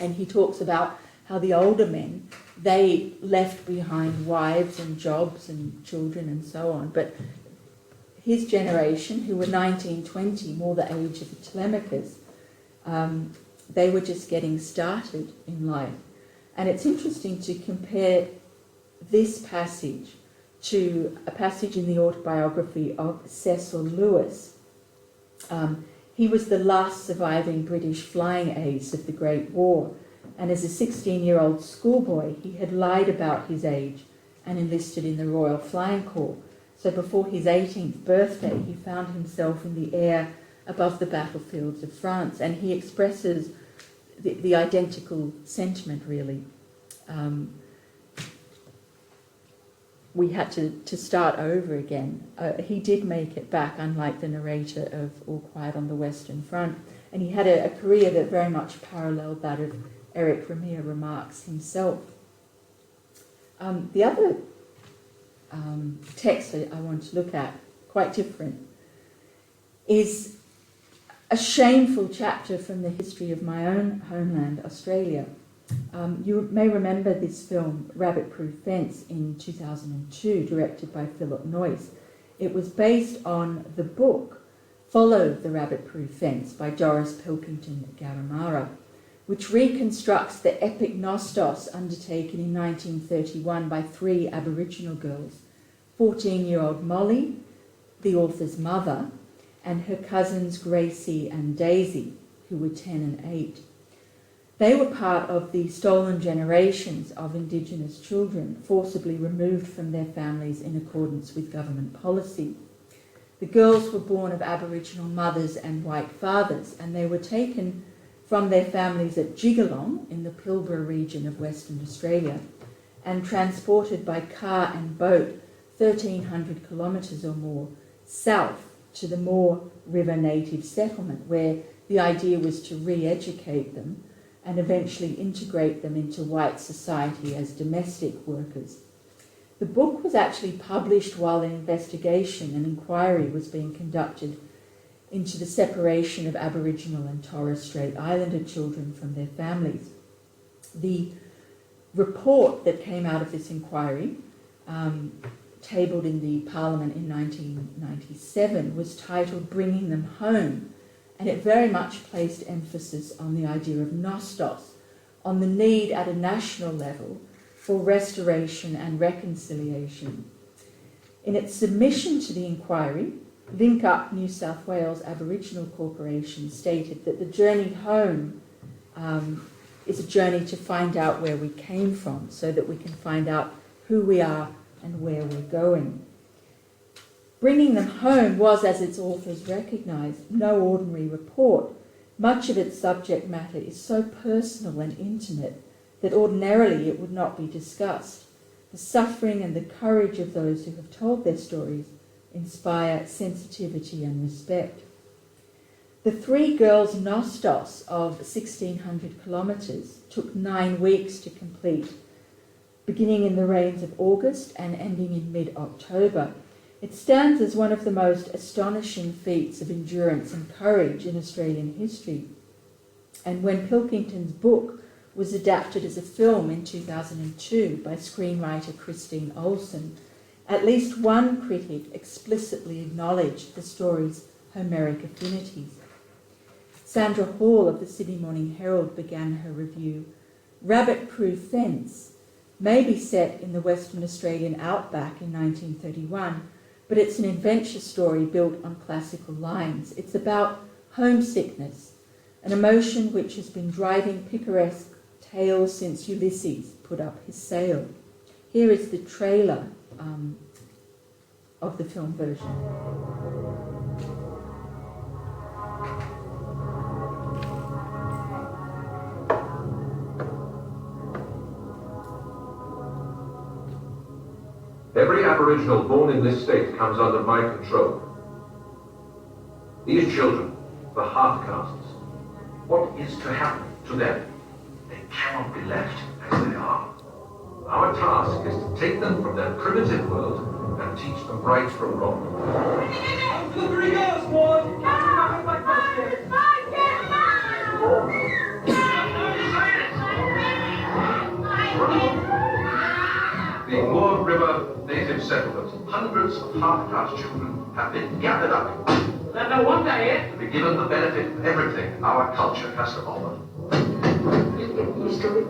And he talks about how the older men, they left behind wives and jobs and children and so on. But his generation, who were 19, 20, more the age of the Telemachus, they were just getting started in life. And it's interesting to compare this passage to a passage in the autobiography of Cecil Lewis. He was the last surviving British flying ace of the Great War, and as a 16-year-old schoolboy, he had lied about his age and enlisted in the Royal Flying Corps. So before his 18th birthday, he found himself in the air above the battlefields of France, and he expresses the identical sentiment, really. We had to start over again. He did make it back, unlike the narrator of All Quiet on the Western Front, and he had a career that very much paralleled that of Eric Ramirez Remarques himself. The other text that I want to look at, quite different, is a shameful chapter from the history of my own homeland, Australia. You may remember this film, Rabbit Proof Fence, in 2002, directed by Philip Noyce. It was based on the book Follow the Rabbit Proof Fence by Doris Pilkington Garamara. which reconstructs the epic Nostos undertaken in 1931 by 3 Aboriginal girls, 14-year-old Molly, the author's mother, and her cousins Gracie and Daisy, who were 10 and 8. They were part of the stolen generations of Indigenous children forcibly removed from their families in accordance with government policy. The girls were born of Aboriginal mothers and white fathers, and they were taken from their families at Jigalong in the Pilbara region of Western Australia and transported by car and boat 1,300 kilometres or more south to the Moore River native settlement, where the idea was to re-educate them and eventually integrate them into white society as domestic workers. The book was actually published while an investigation and inquiry was being conducted into the separation of Aboriginal and Torres Strait Islander children from their families. The report that came out of this inquiry, tabled in the Parliament in 1997, was titled Bringing Them Home, and it very much placed emphasis on the idea of Nostos, on the need at a national level for restoration and reconciliation. In its submission to the inquiry, Link Up New South Wales Aboriginal Corporation stated that the journey home is a journey to find out where we came from so that we can find out who we are and where we're going. Bringing Them Home was, as its authors recognised, no ordinary report. Much of its subject matter is so personal and intimate that ordinarily it would not be discussed. The suffering and the courage of those who have told their stories inspire sensitivity and respect. The 3 girls' Nostos of 1,600 kilometres took 9 weeks to complete, beginning in the rains of August and ending in mid-October. It stands as one of the most astonishing feats of endurance and courage in Australian history. And when Pilkington's book was adapted as a film in 2002 by screenwriter Christine Olsen, at least one critic explicitly acknowledged the story's Homeric affinities. Sandra Hall of the Sydney Morning Herald began her review. Rabbit Proof Fence may be set in the Western Australian outback in 1931, but it's an adventure story built on classical lines. It's about homesickness, an emotion which has been driving picaresque tales since Ulysses put up his sail. Here is the trailer of the film version. Every Aboriginal born in this state comes under my control. These children, the half-castes, what is to happen to them? They cannot be left as they are. Our task is to take them from their primitive world and teach them right from wrong. Delivery goes, boy! The Moore River native settlement, hundreds of half-caste children have been gathered up No wonder, eh? to be given the benefit of everything our culture has to offer. Used to it.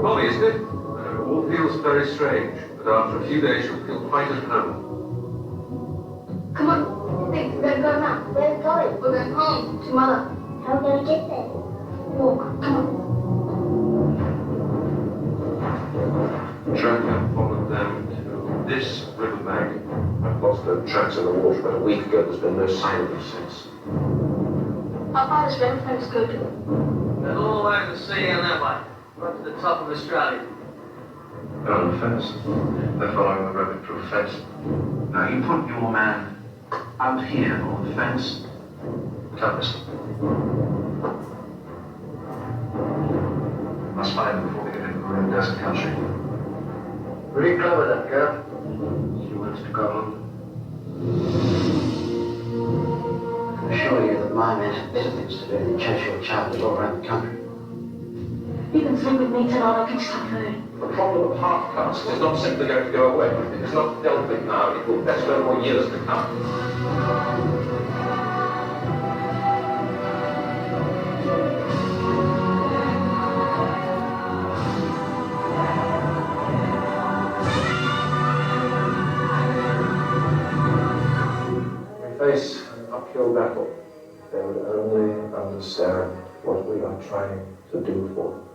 Molly, isn't it? It all feels very strange, but after a few days you'll feel quite at home. Come on, think we're going to go now. Where are we going? We're going home to Mother. How are we going to get there? Walk, come on. Track and followed them to this riverbank. I've lost the tracks in the water about a week ago. There's been no sign of them since. How far does Velazquez go to? They're all over the sea and that way, right to the top of Australia. They're on the fence. They're following the rabbit-proof fence. Now you put your man out here on the fence. Can't miss them. Must find them before they get into the ruined desert country. Pretty clever, that girl. She wants to go home. I can assure you that my men have better things to do than chase your charges all around the country. You can sleep with me tonight, I can stop her. The problem of half-caste is not simply going to go away. It is not dealt with now. It will fester for years to come. face an uphill battle, they would only understand what we are trying to do for them.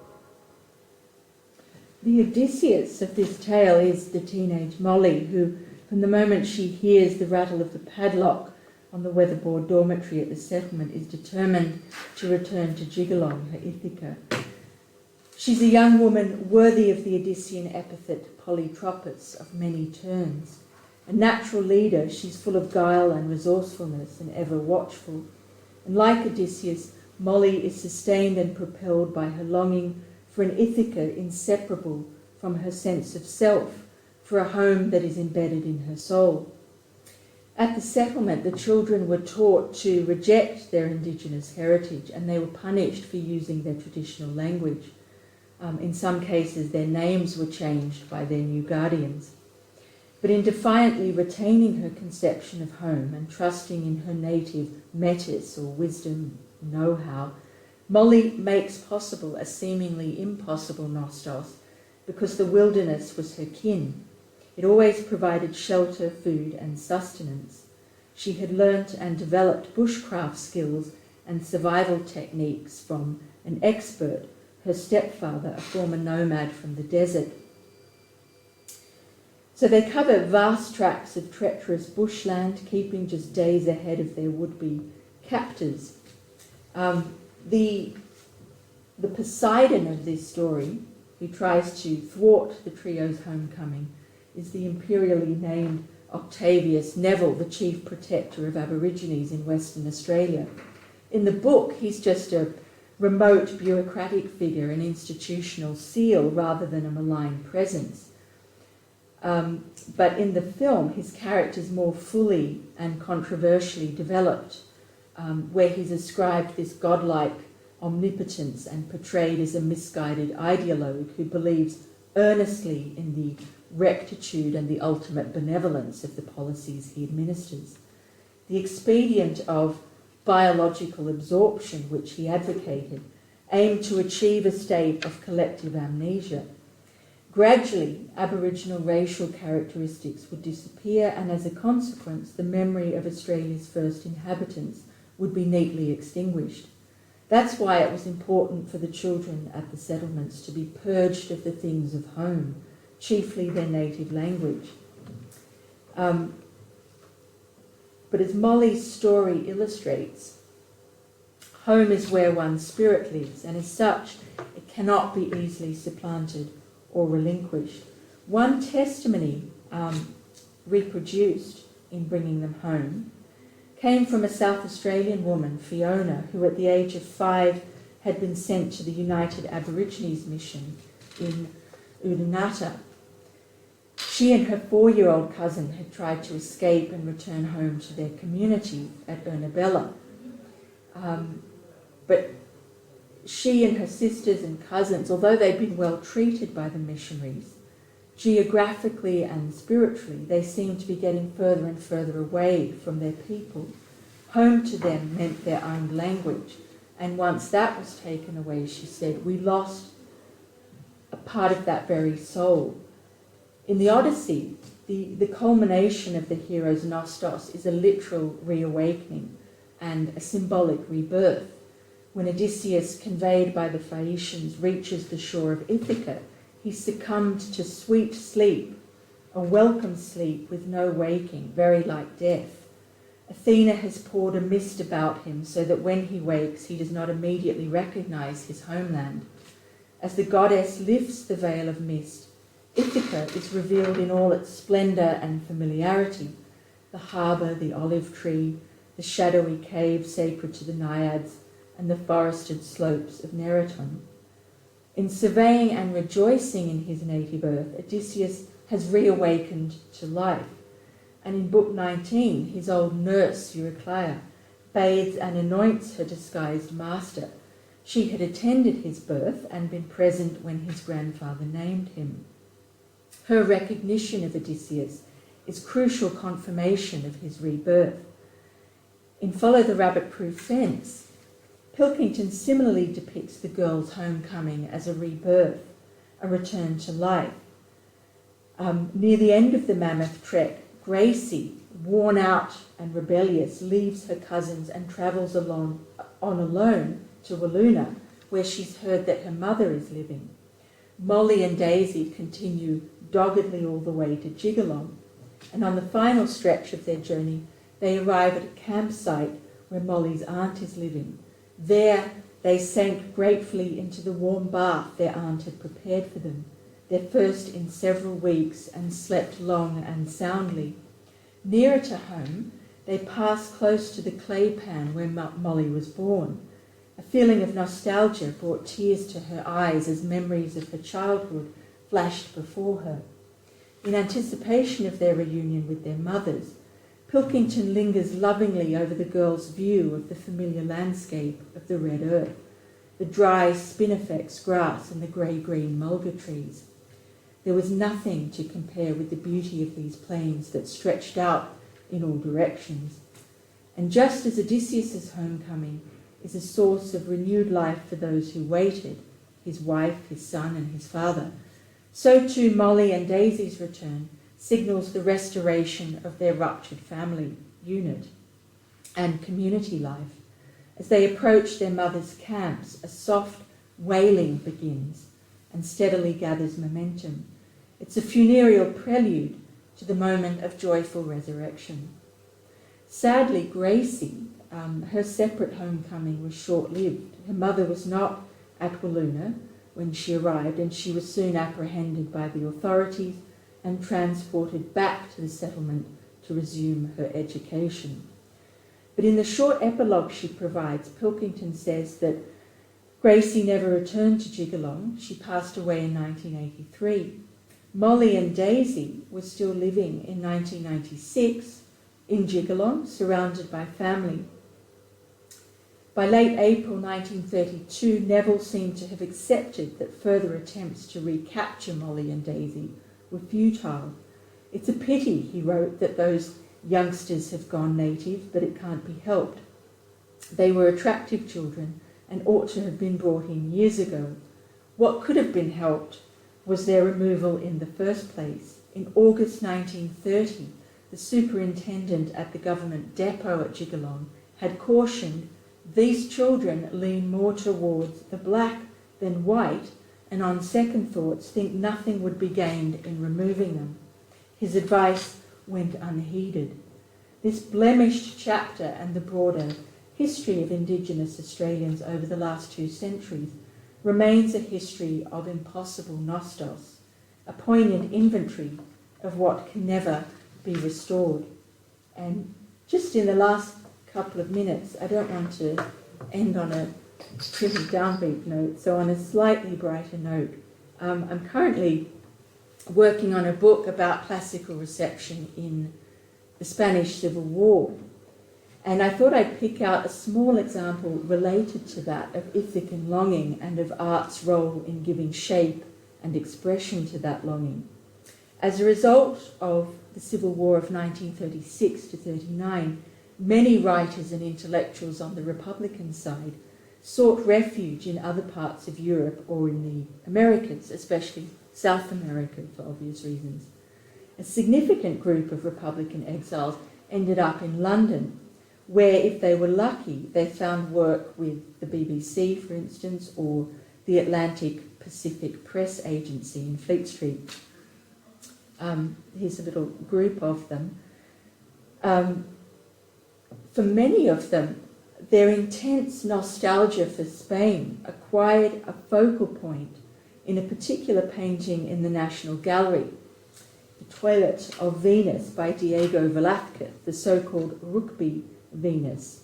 The Odysseus of this tale is the teenage Molly, who, from the moment she hears the rattle of the padlock on the weatherboard dormitory at the settlement, is determined to return to Gigalong, her Ithaca. She's a young woman worthy of the Odyssean epithet polytropos, of many turns. A natural leader, she's full of guile and resourcefulness and ever watchful. And like Odysseus, Molly is sustained and propelled by her longing for an Ithaca inseparable from her sense of self, for a home that is embedded in her soul. At the settlement, the children were taught to reject their indigenous heritage, and they were punished for using their traditional language. In some cases, their names were changed by their new guardians. But in defiantly retaining her conception of home and trusting in her native metis, or wisdom, know-how, Molly makes possible a seemingly impossible Nostos, because the wilderness was her kin. It always provided shelter, food, and sustenance. She had learnt and developed bushcraft skills and survival techniques from an expert, her stepfather, a former nomad from the desert. So they cover vast tracts of treacherous bushland, keeping just days ahead of their would-be captors. The Poseidon of this story, who tries to thwart the trio's homecoming, is the imperially named Octavius Neville, the chief protector of Aborigines in Western Australia. In the book, he's just a remote bureaucratic figure, an institutional seal rather than a malign presence. But in the film, his character's more fully and controversially developed, where he's ascribed this godlike omnipotence and portrayed as a misguided ideologue who believes earnestly in the rectitude and the ultimate benevolence of the policies he administers. The expedient of biological absorption, which he advocated, aimed to achieve a state of collective amnesia. Gradually, Aboriginal racial characteristics would disappear, and as a consequence, the memory of Australia's first inhabitants would be neatly extinguished. That's why it was important for the children at the settlements to be purged of the things of home, chiefly their native language. But as Molly's story illustrates, home is where one's spirit lives, and as such, it cannot be easily supplanted or relinquished. One testimony reproduced in bringing them home came from a South Australian woman, Fiona, who at the age of 5 had been sent to the United Aborigines Mission in Udinata. She and her 4-year-old cousin had tried to escape and return home to their community at Ernabella. But she and her sisters and cousins, although they'd been well treated by the missionaries, geographically and spiritually, they seemed to be getting further and further away from their people. Home to them meant their own language, and once that was taken away, she said, we lost a part of that very soul. In the Odyssey, the culmination of the hero's Nostos is a literal reawakening and a symbolic rebirth. When Odysseus, conveyed by the Phaeacians, reaches the shore of Ithaca, he succumbed to sweet sleep, a welcome sleep with no waking, very like death. Athena has poured a mist about him so that when he wakes, he does not immediately recognize his homeland. As the goddess lifts the veil of mist, Ithaca is revealed in all its splendour and familiarity. The harbour, the olive tree, the shadowy cave sacred to the Naiads, and the forested slopes of Neraton. In surveying and rejoicing in his native earth, Odysseus has reawakened to life. And in Book 19, his old nurse, Eurycleia, bathes and anoints her disguised master. She had attended his birth and been present when his grandfather named him. Her recognition of Odysseus is crucial confirmation of his rebirth. In Follow the Rabbit-Proof Fence, Pilkington similarly depicts the girl's homecoming as a rebirth, a return to life. Near the end of the Mammoth Trek, Gracie, worn out and rebellious, leaves her cousins and travels on alone to Walloona, where she's heard that her mother is living. Molly and Daisy continue doggedly all the way to Jigalong, and on the final stretch of their journey, they arrive at a campsite where Molly's aunt is living. There, they sank gratefully into the warm bath their aunt had prepared for them, their first in several weeks, and slept long and soundly. Nearer to home, they pass close to the clay pan where Molly was born. A feeling of nostalgia brought tears to her eyes as memories of her childhood flashed before her. In anticipation of their reunion with their mothers, Pilkington lingers lovingly over the girl's view of the familiar landscape of the red earth, the dry spinifex grass and the grey-green mulga trees. There was nothing to compare with the beauty of these plains that stretched out in all directions. And just as Odysseus's homecoming is a source of renewed life for those who waited, his wife, his son, and his father, so too Molly and Daisy's return signals the restoration of their ruptured family unit and community life. As they approach their mother's camps, a soft wailing begins and steadily gathers momentum. It's a funereal prelude to the moment of joyful resurrection. Sadly, Gracie, her separate homecoming was short-lived. Her mother was not at Walloona when she arrived, and she was soon apprehended by the authorities and transported back to the settlement to resume her education. But in the short epilogue she provides, Pilkington says that Gracie never returned to Jigalong. She passed away in 1983. Molly and Daisy were still living in 1996 in Jigalong, surrounded by family. By late April 1932, Neville seemed to have accepted that further attempts to recapture Molly and Daisy were futile. It's a pity, he wrote, that those youngsters have gone native, but it can't be helped. They were attractive children and ought to have been brought in years ago. What could have been helped was their removal in the first place. In August 1930, the superintendent at the government depot at Jigalong had cautioned, "These children lean more towards the black than white, and on second thoughts think nothing would be gained in removing them." His advice went unheeded. This blemished chapter and the broader history of Indigenous Australians over the last 2 centuries remains a history of impossible Nostos, a poignant inventory of what can never be restored. And just in the last couple of minutes, I don't want to end on a pretty downbeat note, so on a slightly brighter note, I'm currently working on a book about classical reception in the Spanish Civil War. And I thought I'd pick out a small example related to that of Ithacan longing and of art's role in giving shape and expression to that longing. As a result of the Civil War of 1936 to 39, many writers and intellectuals on the Republican side sought refuge in other parts of Europe or in the Americas, especially South America for obvious reasons. A significant group of Republican exiles ended up in London, where, if they were lucky, they found work with the BBC, for instance, or the Atlantic Pacific Press Agency in Fleet Street. Here's a little group of them. For many of them, their intense nostalgia for Spain acquired a focal point in a particular painting in the National Gallery, The Toilet of Venus by Diego Velazquez, the so-called Rugby Venus.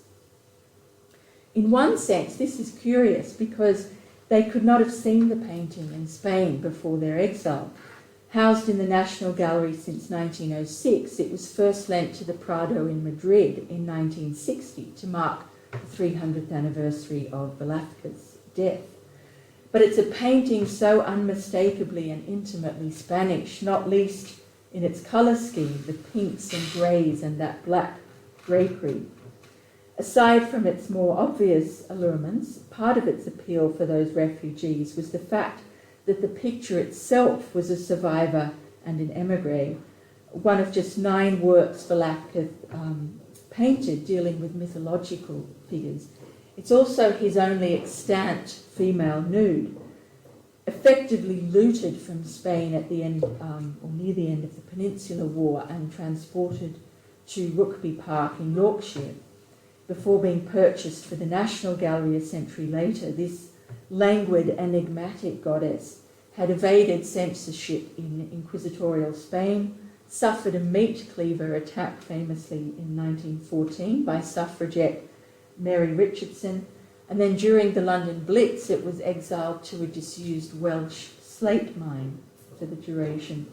In one sense, this is curious because they could not have seen the painting in Spain before their exile. Housed in the National Gallery since 1906, it was first lent to the Prado in Madrid in 1960 to mark the 300th anniversary of Velazquez's death. But it's a painting so unmistakably and intimately Spanish, not least in its colour scheme, the pinks and greys and that black drapery. Aside from its more obvious allurements, part of its appeal for those refugees was the fact that the picture itself was a survivor and an émigré, one of just 9 works Velazquez painted dealing with mythological figures. It's also his only extant female nude, effectively looted from Spain at the end, or near the end of the Peninsular War, and transported to Rugby Park in Yorkshire before being purchased for the National Gallery a century later. This languid, enigmatic goddess had evaded censorship in inquisitorial Spain, suffered a meat cleaver attack famously in 1914 by suffragette Mary Richardson, and then during the London Blitz it was exiled to a disused Welsh slate mine for the duration.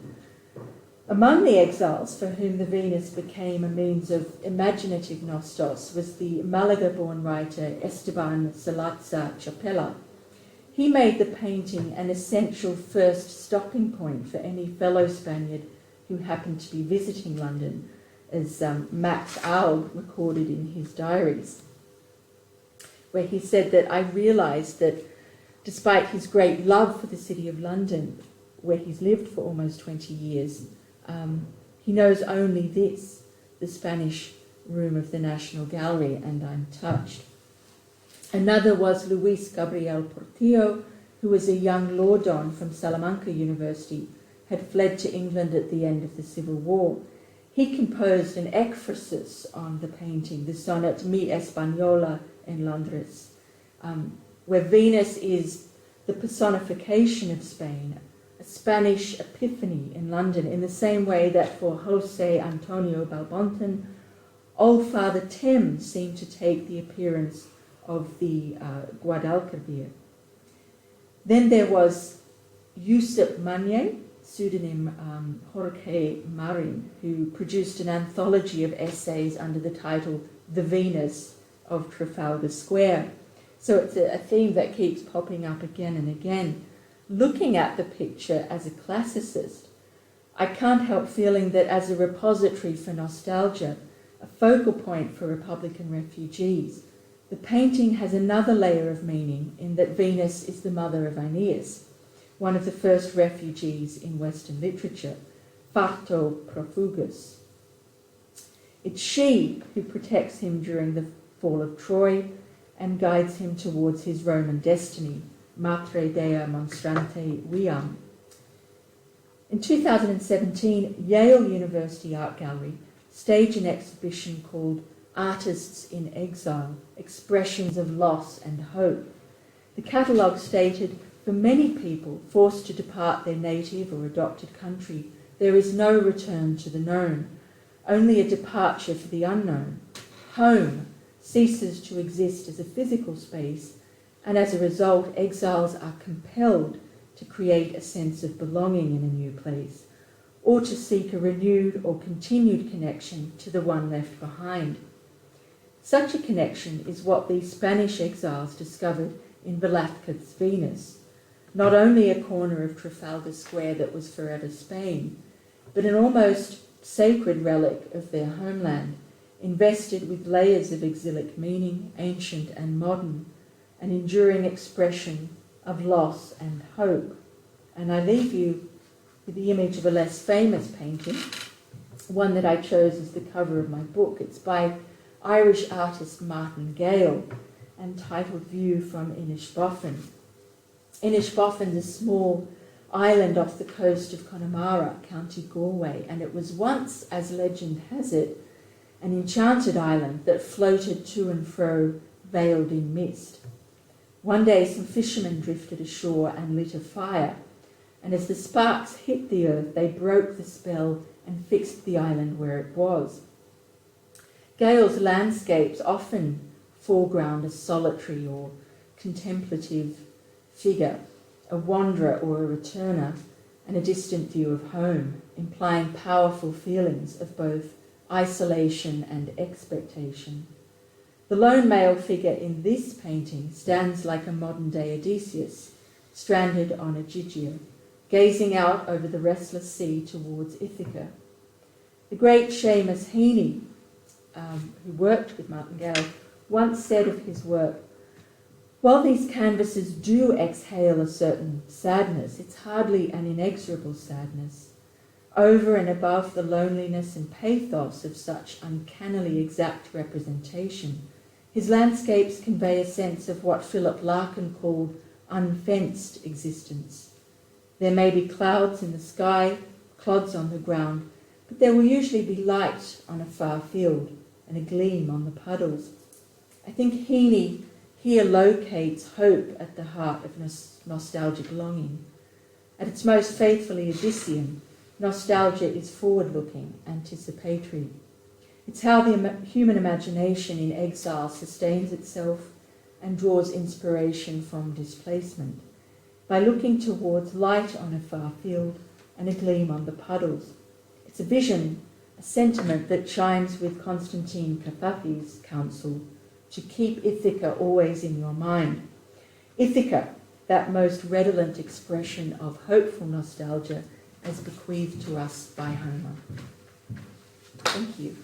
Among the exiles for whom the Venus became a means of imaginative Nostos was the Malaga-born writer Esteban Salazar Chapela. He made the painting an essential first stopping point for any fellow Spaniard who happened to be visiting London, as Max Alg recorded in his diaries, where he said that I realised that despite his great love for the city of London, where he's lived for almost 20 years, he knows only this, the Spanish room of the National Gallery, and I'm touched. Another was Luis Gabriel Portillo, who was a young law don from Salamanca University, had fled to England at the end of the Civil War. He composed an ekphrasis on the painting, the sonnet Mi Española en Londres, where Venus is the personification of Spain, a Spanish epiphany in London, in the same way that for José Antonio Balbonten, Old Father Thames seemed to take the appearance of the Guadalquivir. Then there was Josep Mañé, pseudonym Jorge Marin, who produced an anthology of essays under the title The Venus of Trafalgar Square. So it's a theme that keeps popping up again and again. Looking at the picture as a classicist, I can't help feeling that as a repository for nostalgia, a focal point for Republican refugees, the painting has another layer of meaning in that Venus is the mother of Aeneas, one of the first refugees in Western literature, facto profugus. It's she who protects him during the fall of Troy and guides him towards his Roman destiny, Matre Dea Monstrante Viam. In 2017, Yale University Art Gallery staged an exhibition called Artists in Exile, Expressions of Loss and Hope. The catalogue stated, for many people forced to depart their native or adopted country, there is no return to the known, only a departure for the unknown. Home ceases to exist as a physical space, and as a result, exiles are compelled to create a sense of belonging in a new place, or to seek a renewed or continued connection to the one left behind. Such a connection is what these Spanish exiles discovered in Velazquez's Venus, not only a corner of Trafalgar Square that was forever Spain, but an almost sacred relic of their homeland, invested with layers of exilic meaning, ancient and modern, an enduring expression of loss and hope. And I leave you with the image of a less famous painting, one that I chose as the cover of my book. It's by Irish artist Martin Gale, and titled View from Inishbofin. Inishbofin is a small island off the coast of Connemara, County Galway, and it was once, as legend has it, an enchanted island that floated to and fro, veiled in mist. One day some fishermen drifted ashore and lit a fire, and as the sparks hit the earth, they broke the spell and fixed the island where it was. Gale's landscapes often foreground a solitary or contemplative figure, a wanderer or a returner, and a distant view of home, implying powerful feelings of both isolation and expectation. The lone male figure in this painting stands like a modern-day Odysseus, stranded on Ogygia, gazing out over the restless sea towards Ithaca. The great Seamus Heaney, who worked with Martin Gale, once said of his work, while these canvases do exhale a certain sadness, it's hardly an inexorable sadness. over and above the loneliness and pathos of such uncannily exact representation, his landscapes convey a sense of what Philip Larkin called unfenced existence. There may be clouds in the sky, clods on the ground, but there will usually be light on a far field and a gleam on the puddles. I think Heaney here locates hope at the heart of nostalgic longing. At its most faithfully Odyssean, nostalgia is forward-looking, anticipatory. It's how the human imagination in exile sustains itself and draws inspiration from displacement, by looking towards light on a far field and a gleam on the puddles. It's a vision, a sentiment that chimes with Constantine Cathafi's counsel to keep Ithaca always in your mind. Ithaca, that most redolent expression of hopeful nostalgia, as bequeathed to us by Homer. Thank you.